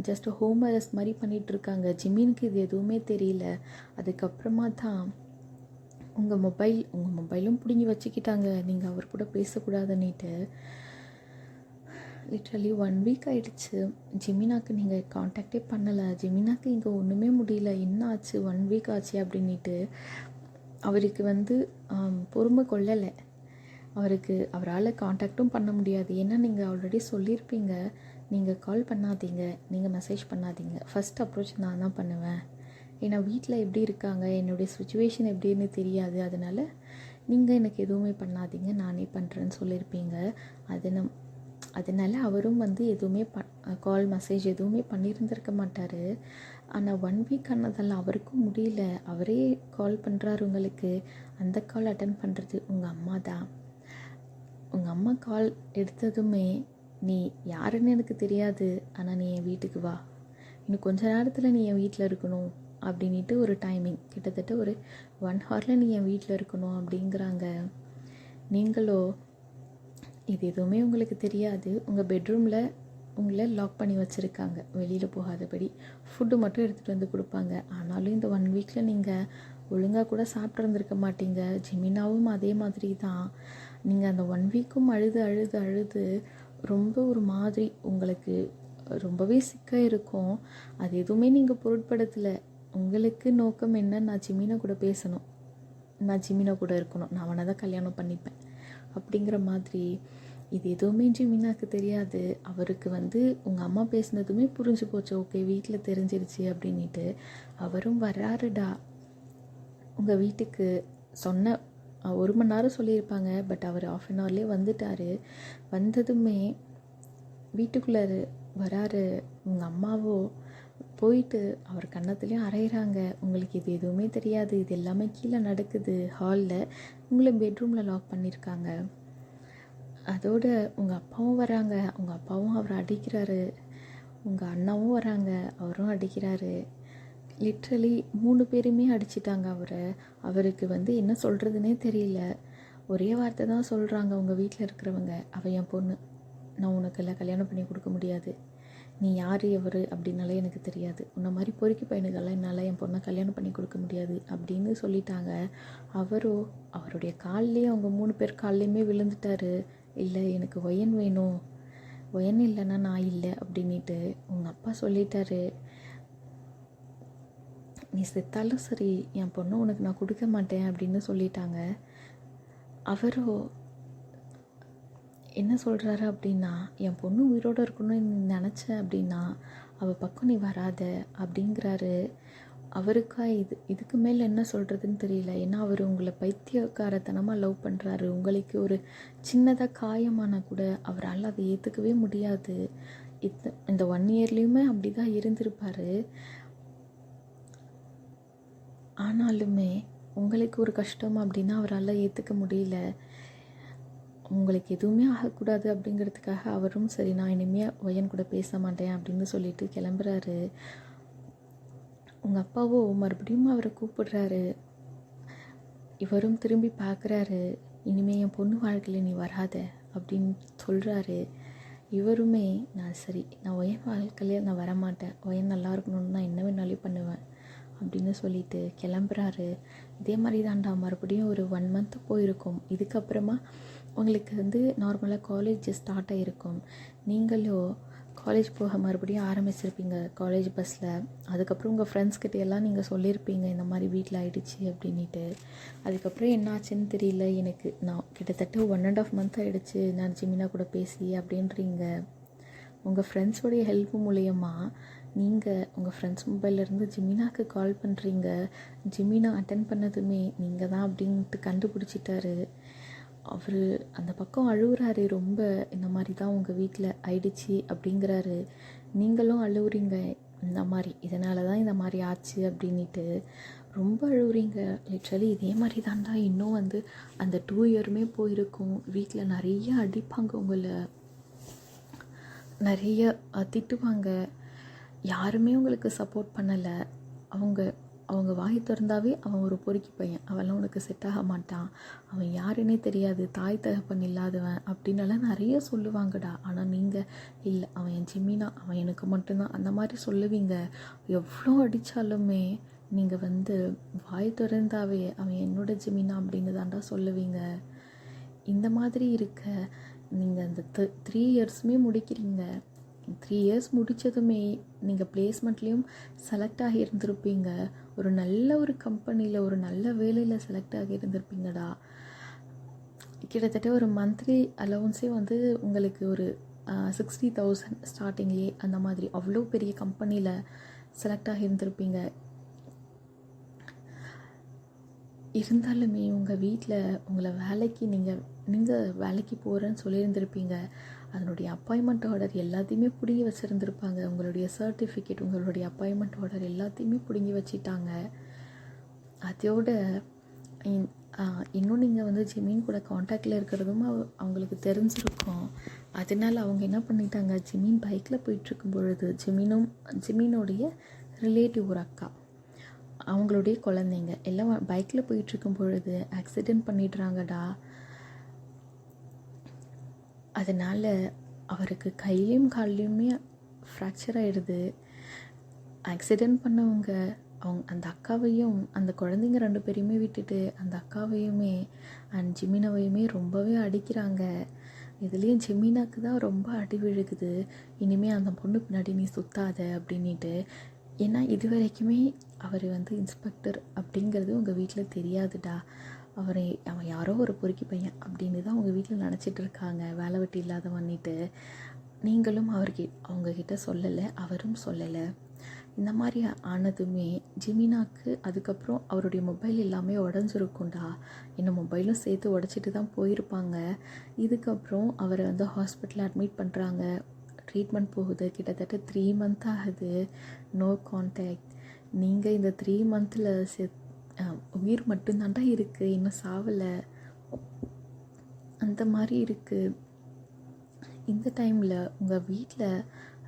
ஜஸ்ட் ஹோம் அரெஸ்ட் மாதிரி பண்ணிகிட்ருக்காங்க. ஜிமினுக்கு இது எதுவுமே தெரியல. அதுக்கப்புறமா தான் உங்கள் மொபைலும் பிடுங்கி வச்சுக்கிட்டாங்க, நீங்கள் அவர் கூட பேசக்கூடாதுன்னுட்டு. லிட்ரலி 1 வீக் ஆகிடுச்சு. ஜிமினாக்கு நீங்கள் காண்டாக்டே பண்ணலை. ஜிமினாக்கு இங்கே ஒன்றுமே முடியல, என்ன ஆச்சு 1 வீக் ஆச்சு அப்படின்ட்டு. அவருக்கு வந்து பொறுமை கொள்ளலை. அவரால் காண்டாக்டும் பண்ண முடியாது. ஏன்னா நீங்கள் ஆல்ரெடி சொல்லியிருப்பீங்க, நீங்கள் கால் பண்ணாதீங்க, நீங்கள் மெசேஜ் பண்ணாதீங்க, ஃபஸ்ட் அப்ரோச் நான் தான் பண்ணுவேன். ஏன்னா வீட்டில் எப்படி இருக்காங்க, என்னுடைய சுச்சுவேஷன் எப்படின்னு தெரியாது, அதனால் நீங்கள் எனக்கு எதுவுமே பண்ணாதீங்க, நானே பண்ணுறேன்னு சொல்லியிருப்பீங்க. அதனால் அவரும் வந்து எதுவுமே கால் மெசேஜ் எதுவுமே பண்ணியிருந்திருக்க மாட்டார். ஆனால் 1 வீக் ஆனதால் அவருக்கும் முடியல. அவரே கால் பண்ணுறாரு உங்களுக்கு. அந்த கால் அட்டன் பண்ணுறது உங்கள் அம்மா தான். உங்கள் அம்மா கால் எடுத்ததுமே, நீ யாருன்னு எனக்கு தெரியாது, ஆனால் நீ என் வீட்டுக்கு வா, இன்னும் கொஞ்ச நேரத்தில் நீ என் வீட்டில் இருக்கணும் அப்படின்ட்டு ஒரு டைமிங், கிட்டத்தட்ட ஒரு 1 ஹவரில் நீ என் வீட்டில் இருக்கணும் அப்படிங்கிறாங்க. நீங்களோ இது எதுவுமே உங்களுக்கு தெரியாது. உங்கள் பெட்ரூமில் உங்களை லாக் பண்ணி வச்சுருக்காங்க, வெளியில் போகாதபடி. ஃபுட்டு மட்டும் எடுத்துகிட்டு வந்து கொடுப்பாங்க. ஆனாலும் இந்த 1 வீக்கில் நீங்கள் ஒழுங்காக கூட சாப்பிட்ருந்துருக்க மாட்டீங்க. ஜிமினாவும் அதே மாதிரி தான். நீங்கள் அந்த 1 வீக்கும் அழுது ரொம்ப ஒரு மாதிரி உங்களுக்கு ரொம்பவே சிக்காக இருக்கும். அது எதுவுமே நீங்கள் பொருட்படுத்தலை. உங்களுக்கு நோக்கம் என்ன, நான் ஜிமினா கூட பேசணும், நான் ஜிமினா கூட இருக்கணும், நான் அவனை தான் கல்யாணம் பண்ணிப்பேன் அப்படிங்கிற மாதிரி. இது எதுவுமே ஜிமினாக்கு தெரியாது. அவருக்கு வந்து உங்கள் அம்மா பேசினதுமே புரிஞ்சு போச்சு, ஓகே வீட்டில் தெரிஞ்சிருச்சு அப்படின்ட்டு. அவரும் வராருடா உங்கள் வீட்டுக்கு. சொன்ன 1 மணி நேரம் சொல்லியிருப்பாங்க, பட் அவர் 1/2 அன் ஹவர்லேயே வந்துட்டார். வந்ததுமே வீட்டுக்குள்ளே வராரு. உங்கள் அம்மாவோ போயிட்டு அவர் கன்னத்துலேயும் அரைகிறாங்க. உங்களுக்கு இது எதுவுமே தெரியாது, இது எல்லாமே கீழே நடக்குது ஹாலில், உங்களை பெட்ரூமில் லாக் பண்ணியிருக்காங்க. அதோடு உங்கள் அப்பாவும் வராங்க. உங்கள் அப்பாவும் அவரை அடிக்கிறாரு. உங்கள் அண்ணாவும் வராங்க, அவரும் அடிக்கிறாரு. லிட்ரலி 3 பேருமே அடிச்சிட்டாங்க அவரை. அவருக்கு வந்து என்ன சொல்கிறதுனே தெரியல. ஒரே வார்த்தை தான் சொல்கிறாங்க உங்கள் வீட்டில் இருக்கிறவங்க, அவள் என் பொண்ணு, நான் உனக்கெல்லாம் கல்யாணம் பண்ணி கொடுக்க முடியாது, நீ யார் எவர் அப்படின்னாலே எனக்கு தெரியாது, உன்னை மாதிரி பொறுக்கி பையனுக்கெல்லாம் என்னால் என் பொண்ணை கல்யாணம் பண்ணி கொடுக்க முடியாது அப்படின்னு சொல்லிட்டாங்க. அவருடைய கால்லேயே, அவங்க 3 பேர் கால்லேயுமே விழுந்துட்டார். இல்லை எனக்கு ஒயன் வேணும், ஒயன் இல்லைன்னா நான் இல்லை அப்படின்ட்டு. உங்கள் அப்பா சொல்லிட்டாரு, நீ செத்தாலும் சரி என் பொண்ணை உனக்கு நான் கொடுக்க மாட்டேன் அப்படின்னு சொல்லிட்டாங்க. அவரோ என்ன சொல்கிறாரு அப்படின்னா, என் பொண்ணு உயிரோடு இருக்கணும்னு நினச்சேன் அப்படின்னா அவள் பக்கம் நீ வராத அப்படிங்கிறாரு. அவருக்கா இதுக்கு மேலே என்ன சொல்கிறதுன்னு தெரியல. ஏன்னா அவர் உங்களை பைத்தியக்காரத்தனமாக லவ் பண்ணுறாரு. உங்களுக்கு ஒரு சின்னதாக காயமானா கூட அவரால் அதை ஏற்றுக்கவே முடியாது. இந்த 1 இயர்லேயுமே அப்படி தான் இருந்திருப்பார். ஆனாலுமே உங்களுக்கு ஒரு கஷ்டம் அப்படின்னா அவரால் ஏற்றுக்க முடியல. உங்களுக்கு எதுவுமே ஆகக்கூடாது அப்படிங்கிறதுக்காக அவரும் சரி நான் இனிமேல் ஒயன் கூட பேச மாட்டேன் அப்படின்னு சொல்லிட்டு கிளம்புறாரு. உங்கள் அப்பாவோ மறுபடியும் அவரை கூப்பிடுறாரு. இவரும் திரும்பி பார்க்குறாரு. இனிமேல் என் பொண்ணு வாழ்க்கையில் நீ வராத அப்படின்னு சொல்கிறாரு. இவருமே நான் ஒயன் வாழ்க்கையில் நான் வரமாட்டேன், ஒயன் நல்லா இருக்கணும்னு நான் என்ன வேணாலும் பண்ணுவேன் அப்படின்னு சொல்லிட்டு கிளம்புறாரு. இதே மாதிரி தான்டா மறுபடியும் ஒரு 1 மந்த் போயிருக்கும். இதுக்கப்புறமா உங்களுக்கு நார்மலாக காலேஜ் ஸ்டார்ட் ஆகிருக்கும். நீங்களோ காலேஜ் போக மறுபடியும் ஆரம்பிச்சிருப்பீங்க காலேஜ் பஸ்ஸில். அதுக்கப்புறம் உங்கள் ஃப்ரெண்ட்ஸ்கிட்ட எல்லாம் நீங்கள் சொல்லியிருப்பீங்க இந்த மாதிரி வீட்டில் ஆகிடுச்சி அப்படின்ட்டு. அதுக்கப்புறம் என்ன ஆச்சுன்னு தெரியல எனக்கு. நான் கிட்டத்தட்ட 1.5 மந்த் ஆகிடுச்சு நான் ஜிமினா கூட பேசி அப்படின்றீங்க. உங்கள் ஃப்ரெண்ட்ஸோடைய ஹெல்ப் மூலயமா நீங்கள் உங்கள் ஃப்ரெண்ட்ஸ் மொபைல்லேருந்து ஜிமினாவுக்கு கால் பண்ணுறீங்க. ஜிமினா அட்டன் பண்ணதுமே நீங்கள் தான் அப்படின்ட்டு கண்டுபிடிச்சிட்டாரு. அவர் அந்த பக்கம் அழுகுறாரு ரொம்ப. இந்த மாதிரி தான் உங்கள் வீட்டில் ஆயிடுச்சு அப்படிங்கிறாரு. நீங்களும் அழுகுறீங்க. இந்த மாதிரி இதனால தான் இந்த மாதிரி ஆச்சு அப்படின்ட்டு ரொம்ப அழுகுறீங்க. லிட்ரலி இதே மாதிரி தான்டா இன்னும் அந்த 2 இயருமே போயிருக்கும். வீட்டில் நிறைய அடிப்பாங்க, உங்களை நிறைய திட்டுவாங்க. யாருமே உங்களுக்கு சப்போர்ட் பண்ணலை. அவங்க வாய் திறந்தாவே அவன் ஒரு பொறுக்கி பையன், அவெல்லாம் உனக்கு செட் ஆக மாட்டான், அவன் யாருன்னே தெரியாது, தாய் தகப்பன் இல்லாதவன் அப்படின்னெல்லாம் நிறைய சொல்லுவாங்கடா. ஆனால் நீங்கள் இல்லை, அவன் என் ஜிமினா, அவன் எனக்கு மட்டும்தான் அந்த மாதிரி சொல்லுவீங்க. எவ்வளோ அடித்தாலுமே நீங்கள் வாய் திறந்தாவே அவன் என்னோட ஜிமினா அப்படின்னு தான்டா சொல்லுவீங்க. இந்த மாதிரி இருக்க நீங்கள் அந்த 3 இயர்ஸுமே முடிக்கிறீங்க. 3 இயர்ஸ் முடித்ததுமே நீங்கள் பிளேஸ்மெண்ட்லேயும் செலக்ட் ஆகி இருந்திருப்பீங்க. ஒரு நல்ல ஒரு கம்பெனியில் ஒரு நல்ல வேலையில் செலக்ட் ஆகி இருந்திருப்பீங்கடா. கிட்டத்தட்ட ஒரு மந்த்லி அலவன்ஸே உங்களுக்கு ஒரு 60,000 ஸ்டார்டிங்லேயே அந்த மாதிரி அவ்வளோ பெரிய கம்பெனியில் செலக்ட் ஆகி இருந்திருப்பீங்க. இருந்தாலுமே உங்கள் வீட்டில் உங்களை நீங்கள் வேலைக்கு போகிறேன்னு சொல்லியிருந்திருப்பீங்க. அதனுடைய அப்பாயின்மெண்ட் ஆர்டர் எல்லாத்தையுமே பிடுங்கி வச்சுருந்துருப்பாங்க. உங்களுடைய சர்டிஃபிகேட், உங்களுடைய அப்பாயின்மெண்ட் ஆர்டர் எல்லாத்தையுமே பிடுங்கி வச்சிட்டாங்க. அதோட இன்னும் நீங்கள் ஜிமின் கூட காண்டாக்டில் இருக்கிறதும் அவங்களுக்கு தெரிஞ்சிருக்கும். அதனால அவங்க என்ன பண்ணிட்டாங்க, ஜிமின் பைக்கில் போயிட்டுருக்கும் பொழுது ஜிமினோடைய ரிலேட்டிவ் ஒரு அக்கா, அவங்களுடைய குழந்தைங்க எல்லாம் பைக்கில் போயிட்டுருக்கும் பொழுது ஆக்சிடெண்ட் பண்ணிடுறாங்கடா. அதனால் அவருக்கு கையிலையும் கால்லையுமே ஃப்ராக்சர் ஆகிடுது. ஆக்சிடெண்ட் பண்ணவங்க அந்த அக்காவையும் அந்த குழந்தைங்க 2 பேரையுமே விட்டுட்டு அந்த அக்காவையுமே அண்ட் ஜிமினாவையுமே ரொம்பவே அடிக்கிறாங்க. இதுலேயும் ஜிமினாக்கு தான் ரொம்ப அடி விழுகுது. இனிமேல் அந்த பொண்ணு பின்னாடி நீ சுத்தாத அப்படின்ட்டு. ஏன்னா இது வரைக்குமே அவர் இன்ஸ்பெக்டர் அப்படிங்கிறது உங்கள் வீட்டில் தெரியாதுடா. அவன் யாரோ ஒரு பொறுக்கி பையன் அப்படின்னு தான் உங்கள் வீட்டில் நினச்சிட்டு இருக்காங்க, வேலை வெட்டி இல்லாதவன்னிட்டு. நீங்களும் அவங்கக்கிட்ட சொல்லலை, அவரும் சொல்லலை. இந்த மாதிரி ஆனதுமே ஜிமினாக்கு அதுக்கப்புறம் அவருடைய மொபைல் எல்லாமே உடஞ்சிருக்கும்டா. என்ன மொபைலும் சேர்த்து உடச்சிட்டு தான் போயிருப்பாங்க. இதுக்கப்புறம் அவரை ஹாஸ்பிட்டலில் அட்மிட் பண்ணுறாங்க. ட்ரீட்மெண்ட் போகுது. கிட்டத்தட்ட 3 மந்த் ஆகுது. No contact. நீங்கள் இந்த 3 மந்தில் உயிர் மட்டும்தான்டா இருக்குது, இன்னும் சாவலை. அந்த மாதிரி இருக்குது. இந்த டைமில் உங்கள் வீட்டில்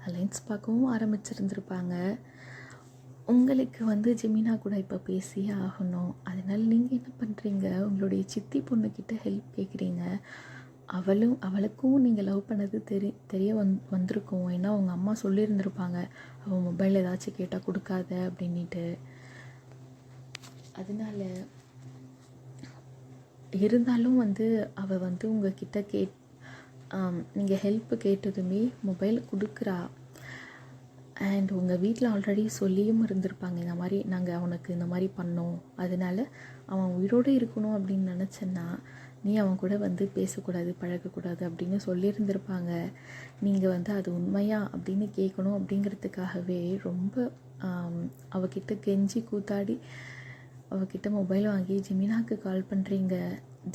அலைன்ஸ் பார்க்கவும் ஆரம்பிச்சிருந்துருப்பாங்க. உங்களுக்கு ஜிமினா கூட இப்போ பேசியே ஆகணும். அதனால் நீங்கள் என்ன பண்ணுறீங்க, உங்களுடைய சித்தி பொண்ணுக்கிட்ட ஹெல்ப் கேட்குறீங்க. அவளுக்கும் நீங்கள் லவ் பண்ணது தெரிய வந்திருக்கும். ஏன்னா அவங்க அம்மா சொல்லியிருந்திருப்பாங்க, அவன் மொபைல் ஏதாச்சும் கேட்டால் கொடுக்காத அப்படின்ட்டு. அதனால இருந்தாலும் அவள் உங்ககிட்ட நீங்கள் ஹெல்ப்பு கேட்டதுமே மொபைல் கொடுக்குறா. அண்ட் உங்கள் வீட்டில் ஆல்ரெடி சொல்லியும் இருந்திருப்பாங்க, இந்த மாதிரி நாங்கள் அவனுக்கு இந்த மாதிரி பண்ணோம், அதனால் அவன் உயிரோடு இருக்கணும் அப்படின்னு நினச்சேன்னா நீ அவன் கூட பேசக்கூடாது, பழகக்கூடாது அப்படின்னு சொல்லியிருந்திருப்பாங்க. நீங்கள் அது உண்மையா அப்படின்னு கேட்கணும் அப்படிங்கிறதுக்காகவே ரொம்ப அவகிட்ட கெஞ்சி கூத்தாடி அவகிட்ட மொபைல் வாங்கி ஜிமினாக்கு கால் பண்ணுறீங்க.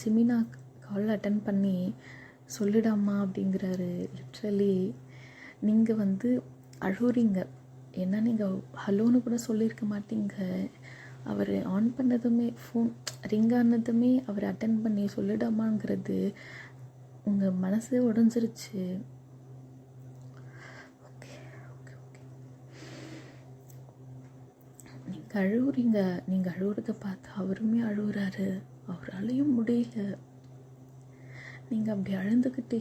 ஜிமினா கால் அட்டன் பண்ணி சொல்லிடாமா அப்படிங்கிறாரு. லிட்ரலி நீங்கள் அழுவுறீங்க. ஏன்னா நீங்கள் ஹலோன்னு கூட சொல்லியிருக்க மாட்டீங்க. அவர் ஆன் பண்ணதுமே ஃபோன் ரிங் ஆனதுமே அவர் அட்டன் பண்ணி சொல்லிடாமாங்கிறது உங்கள் மனசே உடஞ்சிருச்சு. ஓகே ஓகே ஓகே நீங்கள் அழுவுறீங்க. நீங்கள் அழுவுறத பார்த்து அவருமே அழுகுறாரு. அவராலையும் முடியல. நீங்கள் அப்படி அழுந்துக்கிட்டே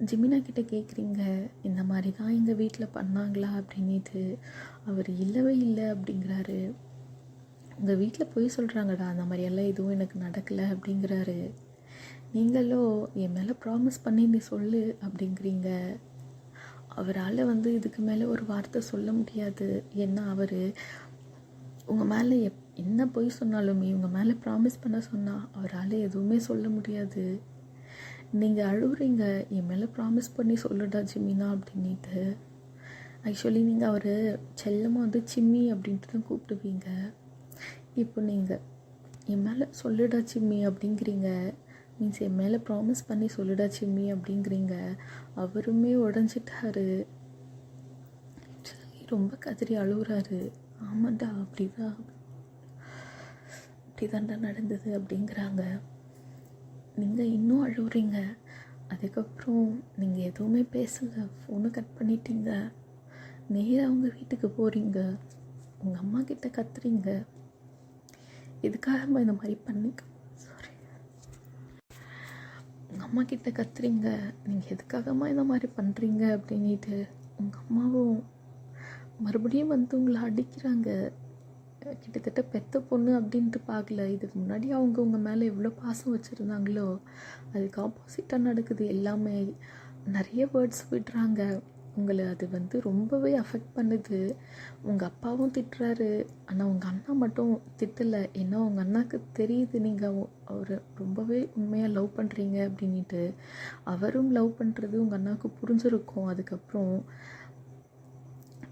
ஜிமினா கிட்டே கேட்குறீங்க, இந்த மாதிரி தான் எங்கள் வீட்டில் பண்ணாங்களா அப்படின்ட்டு. அவர் இல்லவே இல்லை அப்படிங்கிறாரு. உங்கள் வீட்டில் போய் சொல்கிறாங்கடா, அந்த மாதிரியெல்லாம் எதுவும் எனக்கு நடக்கலை அப்படிங்கிறாரு. நீங்களோ என் மேலே ப்ராமிஸ் பண்ணி நீ சொல்லு அப்படிங்கிறீங்க. அவரால் இதுக்கு மேலே ஒரு வார்த்தை சொல்ல முடியாது. ஏன்னா அவர் உங்கள் மேலே என்ன பொய் சொன்னாலுமே உங்கள் மேலே ப்ராமிஸ் பண்ண சொன்னால் அவரால் எதுவுமே சொல்ல முடியாது. நீங்கள் அழுகுறீங்க, என் மேலே ப்ராமிஸ் பண்ணி சொல்லுடா ஜிமினா அப்படின்ட்டு. ஆக்சுவலி நீங்கள் அவர் செல்லமாக சிம்மி அப்படின்ட்டு தான் கூப்பிடுவீங்க. இப்போ நீங்கள் என் மேலே சொல்லுடா சிம்மி அப்படிங்கிறீங்க. மீன்ஸ் என் மேலே ப்ராமிஸ் பண்ணி சொல்லுடா சிம்மி அப்படிங்கிறீங்க. அவருமே உடஞ்சிட்டாரு. ரொம்ப கதறி அழுகுறாரு. ஆமாண்டா அப்படிதான்டா நடந்தது அப்படிங்கிறாங்க. நீங்கள் இன்னும் அழுகுறீங்க. அதுக்கப்புறம் நீங்கள் எதுவுமே பேசலை, ஃபோனை கட் பண்ணிட்டீங்க. நேராக அவங்க வீட்டுக்கு போகிறீங்க. உங்கள் அம்மா கிட்ட கத்துறீங்க, எதுக்காக இந்த மாதிரி உங்கள் அம்மா கிட்ட கத்துறீங்க, நீங்கள் எதுக்காகம்மா இந்த மாதிரி பண்ணுறீங்க அப்படின்ட்டு. உங்கள் அம்மாவும் மறுபடியும் உங்களை அடிக்கிறாங்க. கிட்டத்தட்ட பெத்த பொண்ணு அப்படின்ட்டு பார்க்கல. இதுக்கு முன்னாடி அவங்க உங்கள் மேலே எவ்வளோ பாசம் வச்சுருந்தாங்களோ அதுக்கு ஆப்போசிட்டாக நடக்குது எல்லாமே. நிறைய வேர்ட்ஸ் விடுறாங்க. உங்களை அது ரொம்பவே அஃபெக்ட் பண்ணுது. உங்கள் அப்பாவும் திட்டுறாரு, ஆனால் உங்கள் அண்ணா மட்டும் திட்டலை. ஏன்னா உங்கள் அண்ணாவுக்கு தெரியுது நீங்கள் அவரை ரொம்பவே உண்மையாக லவ் பண்ணுறீங்க அப்படின்ட்டு. அவரும் லவ் பண்ணுறது உங்கள் அண்ணாவுக்கு புரிஞ்சிருக்கும். அதுக்கப்புறம்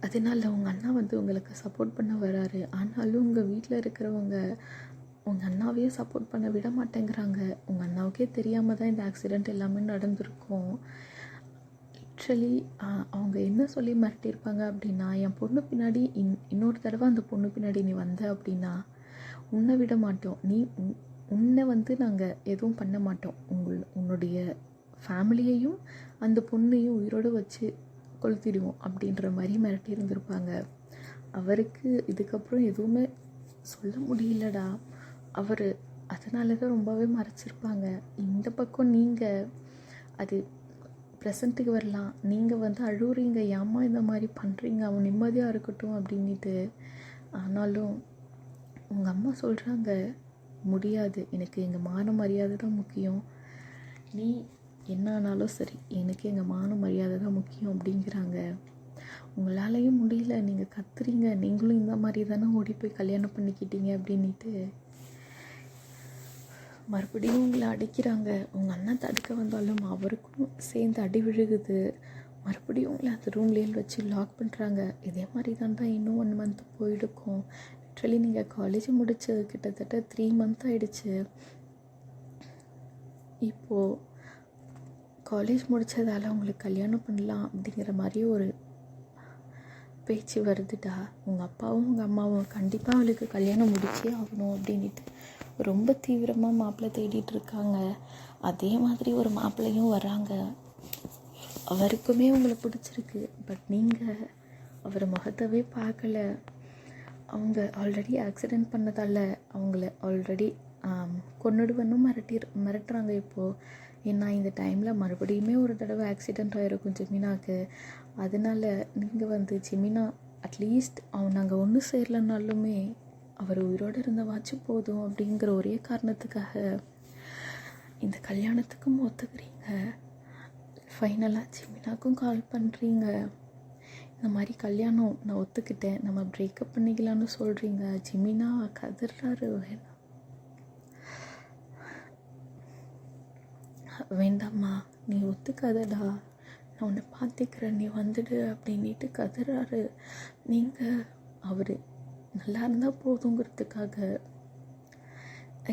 அதனால் உங்கள் அண்ணா உங்களுக்கு சப்போர்ட் பண்ண வராரு. ஆனாலும் உங்கள் வீட்டில் இருக்கிறவங்க உங்கள் அண்ணாவையும் சப்போர்ட் பண்ண விட மாட்டேங்கிறாங்க. உங்கள் அண்ணாவுக்கே தெரியாமல் தான் இந்த ஆக்சிடெண்ட் எல்லாமே நடந்திருக்கும். லிட்ரலி அவங்க என்ன சொல்லி மிரட்டியிருப்பாங்க அப்படின்னா, என் பொண்ணு பின்னாடி இன்னொரு தடவை அந்த பொண்ணு பின்னாடி நீ வந்த அப்படின்னா உன்னை விட மாட்டோம், உன்னை நாங்கள் எதுவும் பண்ண மாட்டோம், உன்னுடைய ஃபேமிலியையும் அந்த பொண்ணையும் உயிரோடு வச்சு கொளுத்திடுவோம் அப்படின்ற மாதிரி மிரட்டி இருந்திருப்பாங்க. அவருக்கு இதுக்கப்புறம் எதுவுமே சொல்ல முடியலடா. அவர் அதனால தான் ரொம்பவே மறைச்சிருப்பாங்க. இந்த பக்கம் நீங்கள் அது ப்ரெசண்ட்டுக்கு வரலாம். நீங்கள் அழுகுறீங்க, ஏம்மா இந்த மாதிரி பண்ணுறீங்க, அவன் நிம்மதியாக இருக்கட்டும் அப்படின்ட்டு. ஆனாலும் உங்கள் அம்மா சொல்கிறாங்க, முடியாது, எனக்கு எங்கள் மான மரியாதை தான் முக்கியம், நீ என்ன ஆனாலும் சரி எனக்கு எங்கள் மான மரியாதை தான் முக்கியம் அப்படிங்கிறாங்க. உங்களாலையும் முடியல, நீங்கள் கத்துறீங்க, நீங்களும் இந்த மாதிரி தானே ஓடி போய் கல்யாணம் பண்ணிக்கிட்டீங்க அப்படின்ட்டு மறுபடியும் உங்களை அடிக்கிறாங்க. உங்கள் அண்ணன் தடுக்க வந்தாலும் அவருக்கும் சேர்ந்து அடி விழுகுது. மறுபடியும் உங்களை அந்த ரூம்லேயே வச்சு லாக் பண்ணுறாங்க. இதே மாதிரி தான் இன்னும் 1 month போயிடுக்கும். லிட்ரலி நீங்கள் காலேஜ் முடிச்சு கிட்டத்தட்ட 3 month ஆகிடுச்சு. இப்போது காலேஜ் முடித்ததால் உங்களுக்கு கல்யாணம் பண்ணலாம் அப்படிங்கிற மாதிரி ஒரு பேச்சு வருதுடா. உங்கள் அப்பாவும் உங்கள் அம்மாவும் கண்டிப்பாக அவளுக்கு கல்யாணம் முடிச்சே ஆகணும் அப்படின்ட்டு ரொம்ப தீவிரமாக மாப்பிள்ளை தேடிட்டு இருக்காங்க. அதே மாதிரி ஒரு மாப்பிள்ளையும் வராங்க. அவருக்குமே உங்களை பிடிச்சிருக்கு. பட் நீங்கள் அவர் முகத்தவே பார்க்கல. அவங்க ஆல்ரெடி ஆக்சிடெண்ட் பண்ணதால் அவங்கள ஆல்ரெடி கொன்னுடுவன்னு மிரட்டுறாங்க இப்போது. ஏன்னா இந்த டைமில் மறுபடியுமே ஒரு தடவை ஆக்சிடெண்ட் ஆகிருக்கும் ஜிமினாக்கு. அதனால் நீங்கள் ஜிமினா அட்லீஸ்ட் நாங்கள் ஒன்று சேரலனாலுமே அவர் உயிரோடு இருந்தவாச்சும் போதும் அப்படிங்கிற ஒரே காரணத்துக்காக இந்த கல்யாணத்துக்கும் ஒத்துக்கிறீங்க. ஃபைனலாக ஜிமினாக்கும் கால் பண்ணுறீங்க. இந்த மாதிரி கல்யாணம் நான் ஒத்துக்கிட்டேன், நம்ம பிரேக்கப் பண்ணிக்கலான்னு சொல்கிறீங்க. ஜிமினா கதறாரு, வேண்டாம்மா நீ ஒத்துக்காதடா, நான் உன்னை பார்த்துக்கிறேன், நீ வந்துடு அப்படின்ட்டு கதறாரு. நீங்கள் அவர் நல்லா இருந்தால் போதுங்கிறதுக்காக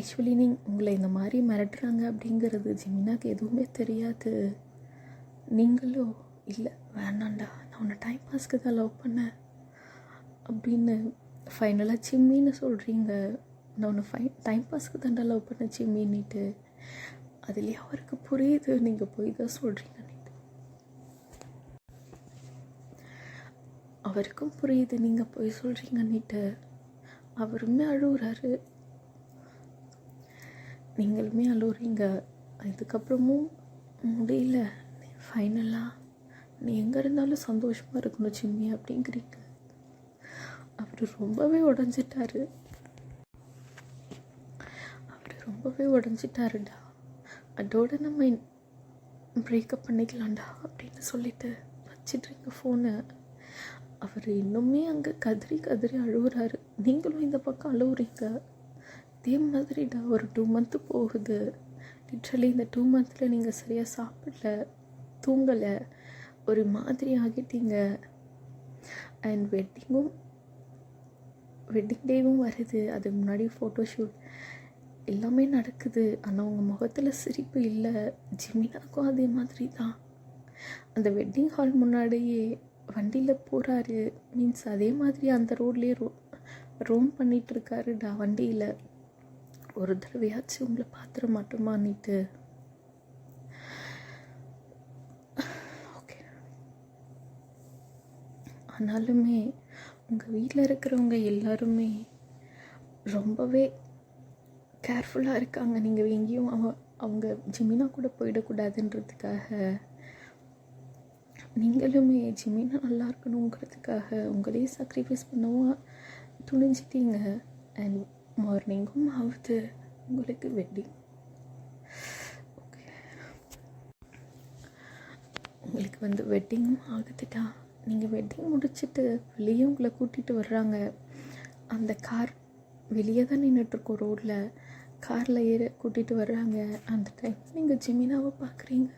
ஆக்சுவலி உங்களை இந்த மாதிரி மிரட்டுறாங்க அப்படிங்கிறது ஜிமினாக்கு எதுவுமே தெரியாது. நீங்களும் இல்லை வேணாண்டா, நான் உன்னை டைம் பாஸ்க்கு தான் லவ் பண்ணேன் அப்படின்னு ஃபைனலாக சிம்மின்னு சொல்கிறீங்க. நான் உன்னை டைம் பாஸ்க்கு தான்டா லவ் பண்ணேன் சிம்மின்னுட்டு. அதுலேயே அவருக்கு புரியுது நீங்கள் போய் தான் சொல்கிறீங்கன்னுட்டு. அவருக்கும் புரியுது நீங்கள் போய் சொல்கிறீங்கன்னுட்டு. அவருமே அழுகுறாரு, நீங்களுமே அழுகுறீங்க. இதுக்கப்புறமும் முடியல, ஃபைனலாக நீ எங்கே இருந்தாலும் சந்தோஷமாக இருக்கணும் சிம்மி அப்படிங்கிறீங்க. அவர் ரொம்பவே உடஞ்சிட்டாருடா. அதோட நம்ம பிரேக்கப் பண்ணிக்கலாம்டா அப்படின்னு சொல்லிட்டு வச்சிட்றீங்க ஃபோனை. அவர் இன்னுமே அங்கே கதறி அழுகுறாரு, நீங்களும் இந்த பக்கம் அழுகுறீங்க. அதே மாதிரிடா ஒரு 2 மந்த்து போகுது. லிட்ரலி இந்த 2 மந்த்தில் நீங்கள் சரியாக சாப்பிடல, தூங்கலை, ஒரு மாதிரி ஆகிட்டீங்க. அண்ட் வெட்டிங் டேவும் வருது, அது முன்னாடி ஃபோட்டோஷூட் எல்லாமே நடக்குது. ஆனால் உங்கள் முகத்தில் சிரிப்பு இல்லை. ஜிமினாக்கும் அதே மாதிரி தான். அந்த வெட்டிங் ஹால் முன்னாடியே வண்டியில் போகிறாரு, மீன்ஸ் அதே மாதிரி அந்த ரோட்லேயே ரோம் பண்ணிகிட்ருக்காருடா வண்டியில். ஒரு தடவையாச்சும் உங்களை பார்த்துட மாட்டோமான்னுட்டு. ஓகே, ஆனாலுமே உங்கள் வீட்டில் இருக்கிறவங்க எல்லாருமே ரொம்பவே கேர்ஃபுல்லாக இருக்காங்க. நீங்கள் எங்கேயும் அவங்க ஜிமினா கூட போயிடக்கூடாதுன்றதுக்காக. நீங்களுமே ஜிமினா நல்லா இருக்கணுங்கிறதுக்காக உங்களே சாக்ரிஃபைஸ் பண்ணவும் துணிஞ்சிட்டீங்க. அண்ட் மார்னிங்கும் ஆகுது உங்களுக்கு வெட்டிங். ஓகே, உங்களுக்கு வெட்டிங்கும் ஆகுதுட்டா. நீங்கள் வெட்டிங் முடிச்சுட்டு வெளியே உங்களை கூட்டிகிட்டு வர்றாங்க. அந்த கார் வெளியே தான் நின்றுட்டுருக்கோம் ரோட்டில். காரில் கூட்டிகிட்டு வர்றாங்க. அந்த டைம் நீங்கள் ஜிமினாவை பார்க்குறீங்க.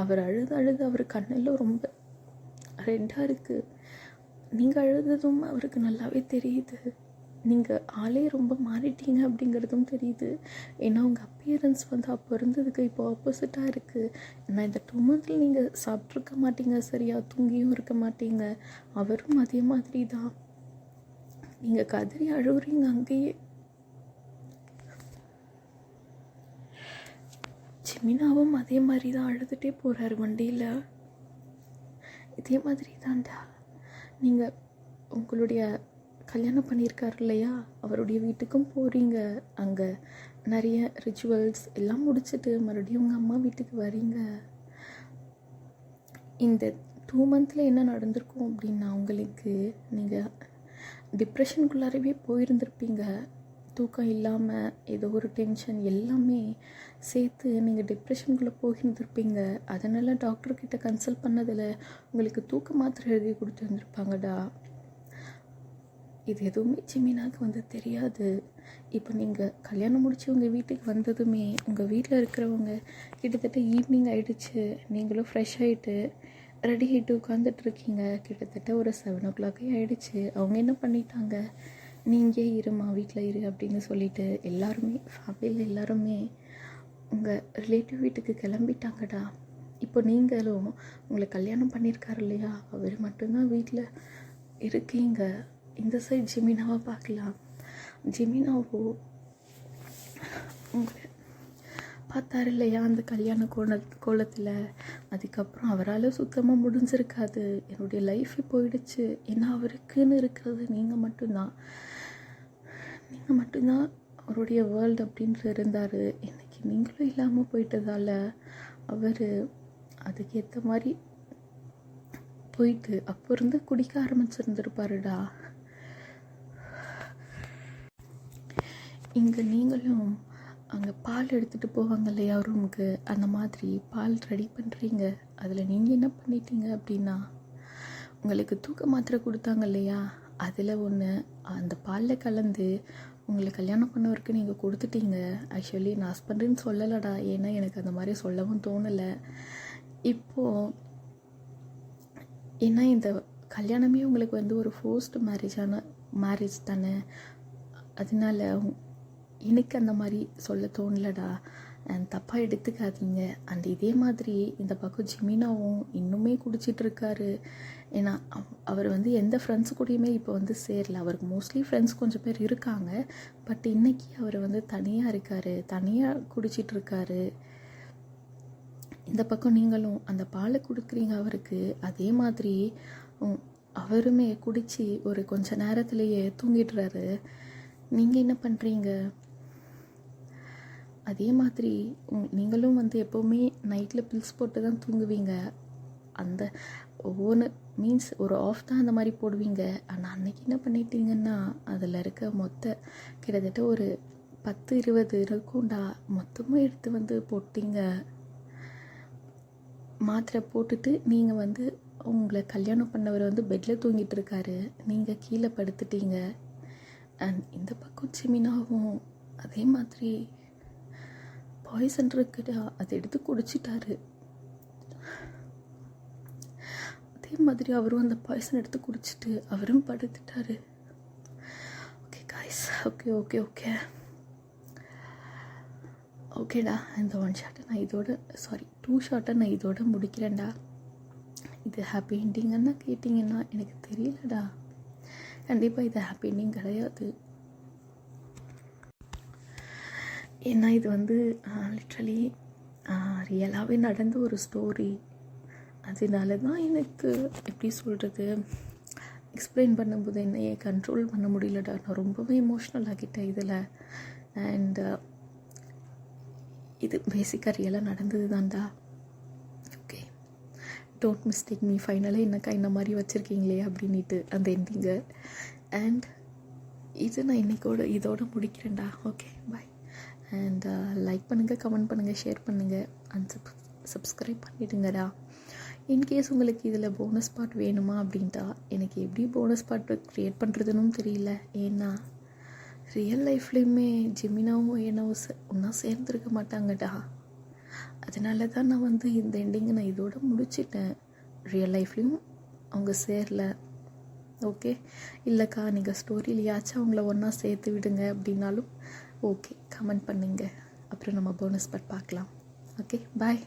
அவர் அழுது அவர் கண்ணெல்லாம் ரொம்ப ரெட்டாக இருக்குது. நீங்கள் அழுததும் அவருக்கு நல்லாவே தெரியுது. நீங்கள் ஆளே ரொம்ப மாறிட்டீங்க அப்படிங்கிறதும் தெரியுது. ஏன்னா உங்கள் அப்பியரன்ஸ் அப்போ இருந்ததுக்கு இப்போ ஆப்போசிட்டாக இருக்குது. நான் இந்த 2 மந்த்தில் நீங்கள் சாப்பிட்ருக்க மாட்டீங்க, சரியாக தூங்கியும் இருக்க மாட்டீங்க. அவரும் அதே மாதிரி தான். நீங்கள் கதறி அழுகுறீங்க அங்கேயே. ஜிமினாவும் அதே மாதிரி தான் அழுதுகிட்டே போகிறாரு வண்டியில். இதே மாதிரி தான்டா நீங்கள் உங்களுடைய கல்யாணம் பண்ணியிருக்காரு இல்லையா, அவருடைய வீட்டுக்கும் போகிறீங்க. அங்கே நிறைய ரிச்சுவல்ஸ் எல்லாம் முடிச்சுட்டு மறுபடியும் உங்கள் அம்மா வீட்டுக்கு வரீங்க. இந்த 2 மந்த்தில் என்ன நடந்திருக்கும் அப்படின்னா, உங்களுக்கு நீங்கள் டிப்ரெஷனுக்குள்ளாரவே போயிருந்திருப்பீங்க. தூக்கம் இல்லாமல் ஏதோ ஒரு டென்ஷன் எல்லாமே சேர்த்து நீங்கள் டிப்ரெஷனுக்குள்ளே போயிருந்துருப்பீங்க. அதனால் டாக்டர்கிட்ட கன்சல்ட் பண்ணதில் உங்களுக்கு தூக்க மாத்திரை எழுதி கொடுத்துருந்துருப்பாங்கடா. இது எதுவுமே ஜிமினாக்கு தெரியாது. இப்போ நீங்கள் கல்யாணம் முடித்து உங்கள் வீட்டுக்கு வந்ததுமே உங்கள் வீட்டில் இருக்கிறவங்க கிட்டத்தட்ட ஈவினிங் ஆகிடுச்சு. நீங்களும் ஃப்ரெஷ் ஆகிட்டு ரெடி ஆகிட்டு உட்காந்துட்ருக்கீங்க. கிட்டத்தட்ட ஒரு 7 o'clock ஆகிடுச்சு. அவங்க என்ன பண்ணிட்டாங்க, நீங்கள் இருமா வீட்டில் இரு அப்படின்னு சொல்லிட்டு எல்லாருமே ஃபேமிலியில் எல்லாருமே உங்கள் ரிலேட்டிவ் வீட்டுக்கு கிளம்பிட்டாங்கடா. இப்போ நீங்களும் உங்களை கல்யாணம் பண்ணியிருக்காரு இல்லையா, அவர் மட்டும்தான் வீட்டில் இருக்கீங்க. இந்த சைட் ஜிமினாவை பார்க்கலாம். ஜிமினாவோ உங்களை பார்த்தாரு இல்லையா அந்த கல்யாண கோலத்தில். அதுக்கப்புறம் அவரால் சுத்தமாக முடிஞ்சிருக்காது. என்னுடைய லைஃபே போயிடுச்சு. ஏன்னா அவருக்குன்னு இருக்கிறது நீங்கள் மட்டும்தான் அவருடைய வேர்ல்டு அப்படின்ட்டு இருந்தார். இன்றைக்கி நீங்களும் இல்லாமல் போயிட்டதால் அவர் அதுக்கேற்ற மாதிரி போயிட்டு அப்போ இருந்து குடிக்க ஆரம்பிச்சிருந்துருப்பாருடா. இங்கே நீங்களும் அங்கே பால் எடுத்துகிட்டு போவாங்க இல்லையா ரூமுக்கு, அந்த மாதிரி பால் ரெடி பண்ணுறீங்க. அதில் நீங்கள் என்ன பண்ணிட்டீங்க அப்படின்னா, உங்களுக்கு தூக்க மாத்திரை கொடுத்தாங்க இல்லையா, அதில் ஒன்று அந்த பாலில் கலந்து உங்களை கல்யாணம் பண்ணவருக்கு நீங்கள் கொடுத்துட்டீங்க. ஆக்சுவலி நான் ஹஸ்பண்டுன்னு சொல்லலடா, ஏன்னா எனக்கு அந்த மாதிரி சொல்லவும் தோணலை. இப்போது ஏன்னா இந்த கல்யாணமே உங்களுக்கு வந்து ஒரு ஃபோர்ஸ்டு மேரேஜ் தானே, அதனால எனக்கு அந்த மாதிரி சொல்ல தோணலடா, தப்பாக எடுத்துக்காதீங்க. அண்ட் இதே மாதிரி இந்த பக்கம் ஜிமினாவும் இன்னுமே குடிச்சிட்ருக்காரு. ஏன்னா அவர் வந்து எந்த ஃப்ரெண்ட்ஸ் கூடயுமே இப்போ வந்து சேரல. அவருக்கு மோஸ்ட்லி ஃப்ரெண்ட்ஸ் கொஞ்சம் பேர் இருக்காங்க, பட் இன்றைக்கி அவர் வந்து தனியாக இருக்கார், தனியாக குடிச்சிட்ருக்காரு. இந்த பக்கம் நீங்களும் அந்த பாலை கொடுக்குறீங்க அவருக்கு, அதே மாதிரி அவருமே குடித்து ஒரு கொஞ்ச நேரத்துலேயே தூங்கிடுறாரு. நீங்கள் என்ன பண்ணுறீங்க? அதே மாதிரி நீங்களும் வந்து எப்போவுமே நைட்டில் பில்ஸ் போட்டு தான் தூங்குவீங்க. அந்த ஒவ்வொன்று மீன்ஸ் ஒரு ஆஃப் தான் அந்த மாதிரி போடுவீங்க. ஆனால் அன்றைக்கி என்ன பண்ணிட்டீங்கன்னா அதில் இருக்க கிட்டத்தட்ட ஒரு 10-20 இருக்கும்டா, மொத்தமும் எடுத்து வந்து போட்டிங்க. மாத்திரை போட்டுட்டு நீங்கள் வந்து உங்களை கல்யாணம் பண்ணவர் வந்து பெட்டில் தூங்கிட்டு இருக்காரு, நீங்கள் கீழே படுத்துட்டீங்க. அண்ட் இந்த பக்கம் ஜிமினாவும் அதே மாதிரி பாய்சன் இருக்குடா, அதை எடுத்து குடிச்சிட்டாரு. அதே மாதிரி அவரும் அந்த பாய்சன் எடுத்து குடிச்சிட்டு அவரும் படுத்துட்டாரு. Okay guys, okay okay okay ஓகேடா, இந்த 1 ஷாட்டை நான் இதோட 2 ஷாட்டை நான் இதோட முடிக்கிறேன்டா. இது ஹாப்பி என்டிங்கன்னு கேட்டிங்கன்னா எனக்கு தெரியலடா. கண்டிப்பாக இது ஹாப்பி என்டிங் கிடையாது. ஏன்னா இது வந்து லிட்ரலி ரியலாகவே நடந்த ஒரு ஸ்டோரி. அதனால தான் எனக்கு எப்படி சொல்கிறது, எக்ஸ்பிளைன் பண்ணும்போது என்னையே கண்ட்ரோல் பண்ண முடியலடா. நான் ரொம்பவே எமோஷ்னல் ஆகிட்டேன் இதில். அண்ட் இது பேசிக்காக ரியலாக நடந்தது தான்டா. Okay, don't mistake me. ஃபைனலாக என்னக்கா இந்த மாதிரி வச்சுருக்கீங்களே அப்படின்ட்டு அந்த எண்டிங்கு. அண்ட் இது நான் இதோட முடிக்கிறேன்டா. Okay, bye. அண்ட் லைக் பண்ணுங்கள், கமெண்ட் பண்ணுங்கள், ஷேர் பண்ணுங்கள், அண்ட் சப்ஸ்கிரைப் பண்ணிவிடுங்கடா. இன்கேஸ் உங்களுக்கு இதில் போனஸ் பார்ட் வேணுமா அப்படின்ட்டா, எனக்கு எப்படி போனஸ் பார்ட் க்ரியேட் பண்ணுறதுன்னு தெரியல. ஏன்னா ரியல் லைஃப்லேயுமே ஜிமினாவும் ஏனாவும் ஒன்றா சேர்ந்துருக்க மாட்டாங்கடா. அதனால தான் நான் வந்து இந்த எண்டிங்கை நான் இதோட முடிச்சிட்டேன். ரியல் லைஃப்லேயும் அவங்க சேரல. ஓகே, இல்லைக்கா நீங்கள் ஸ்டோரியிலையாச்சும் அவங்கள ஒன்றா சேர்த்து விடுங்க அப்படின்னாலும் ஓகே, கமெண்ட் பண்ணுங்க. அப்புறம் நம்ம போனஸ் பார்ட் பார்க்கலாம். ஓகே, பாய்.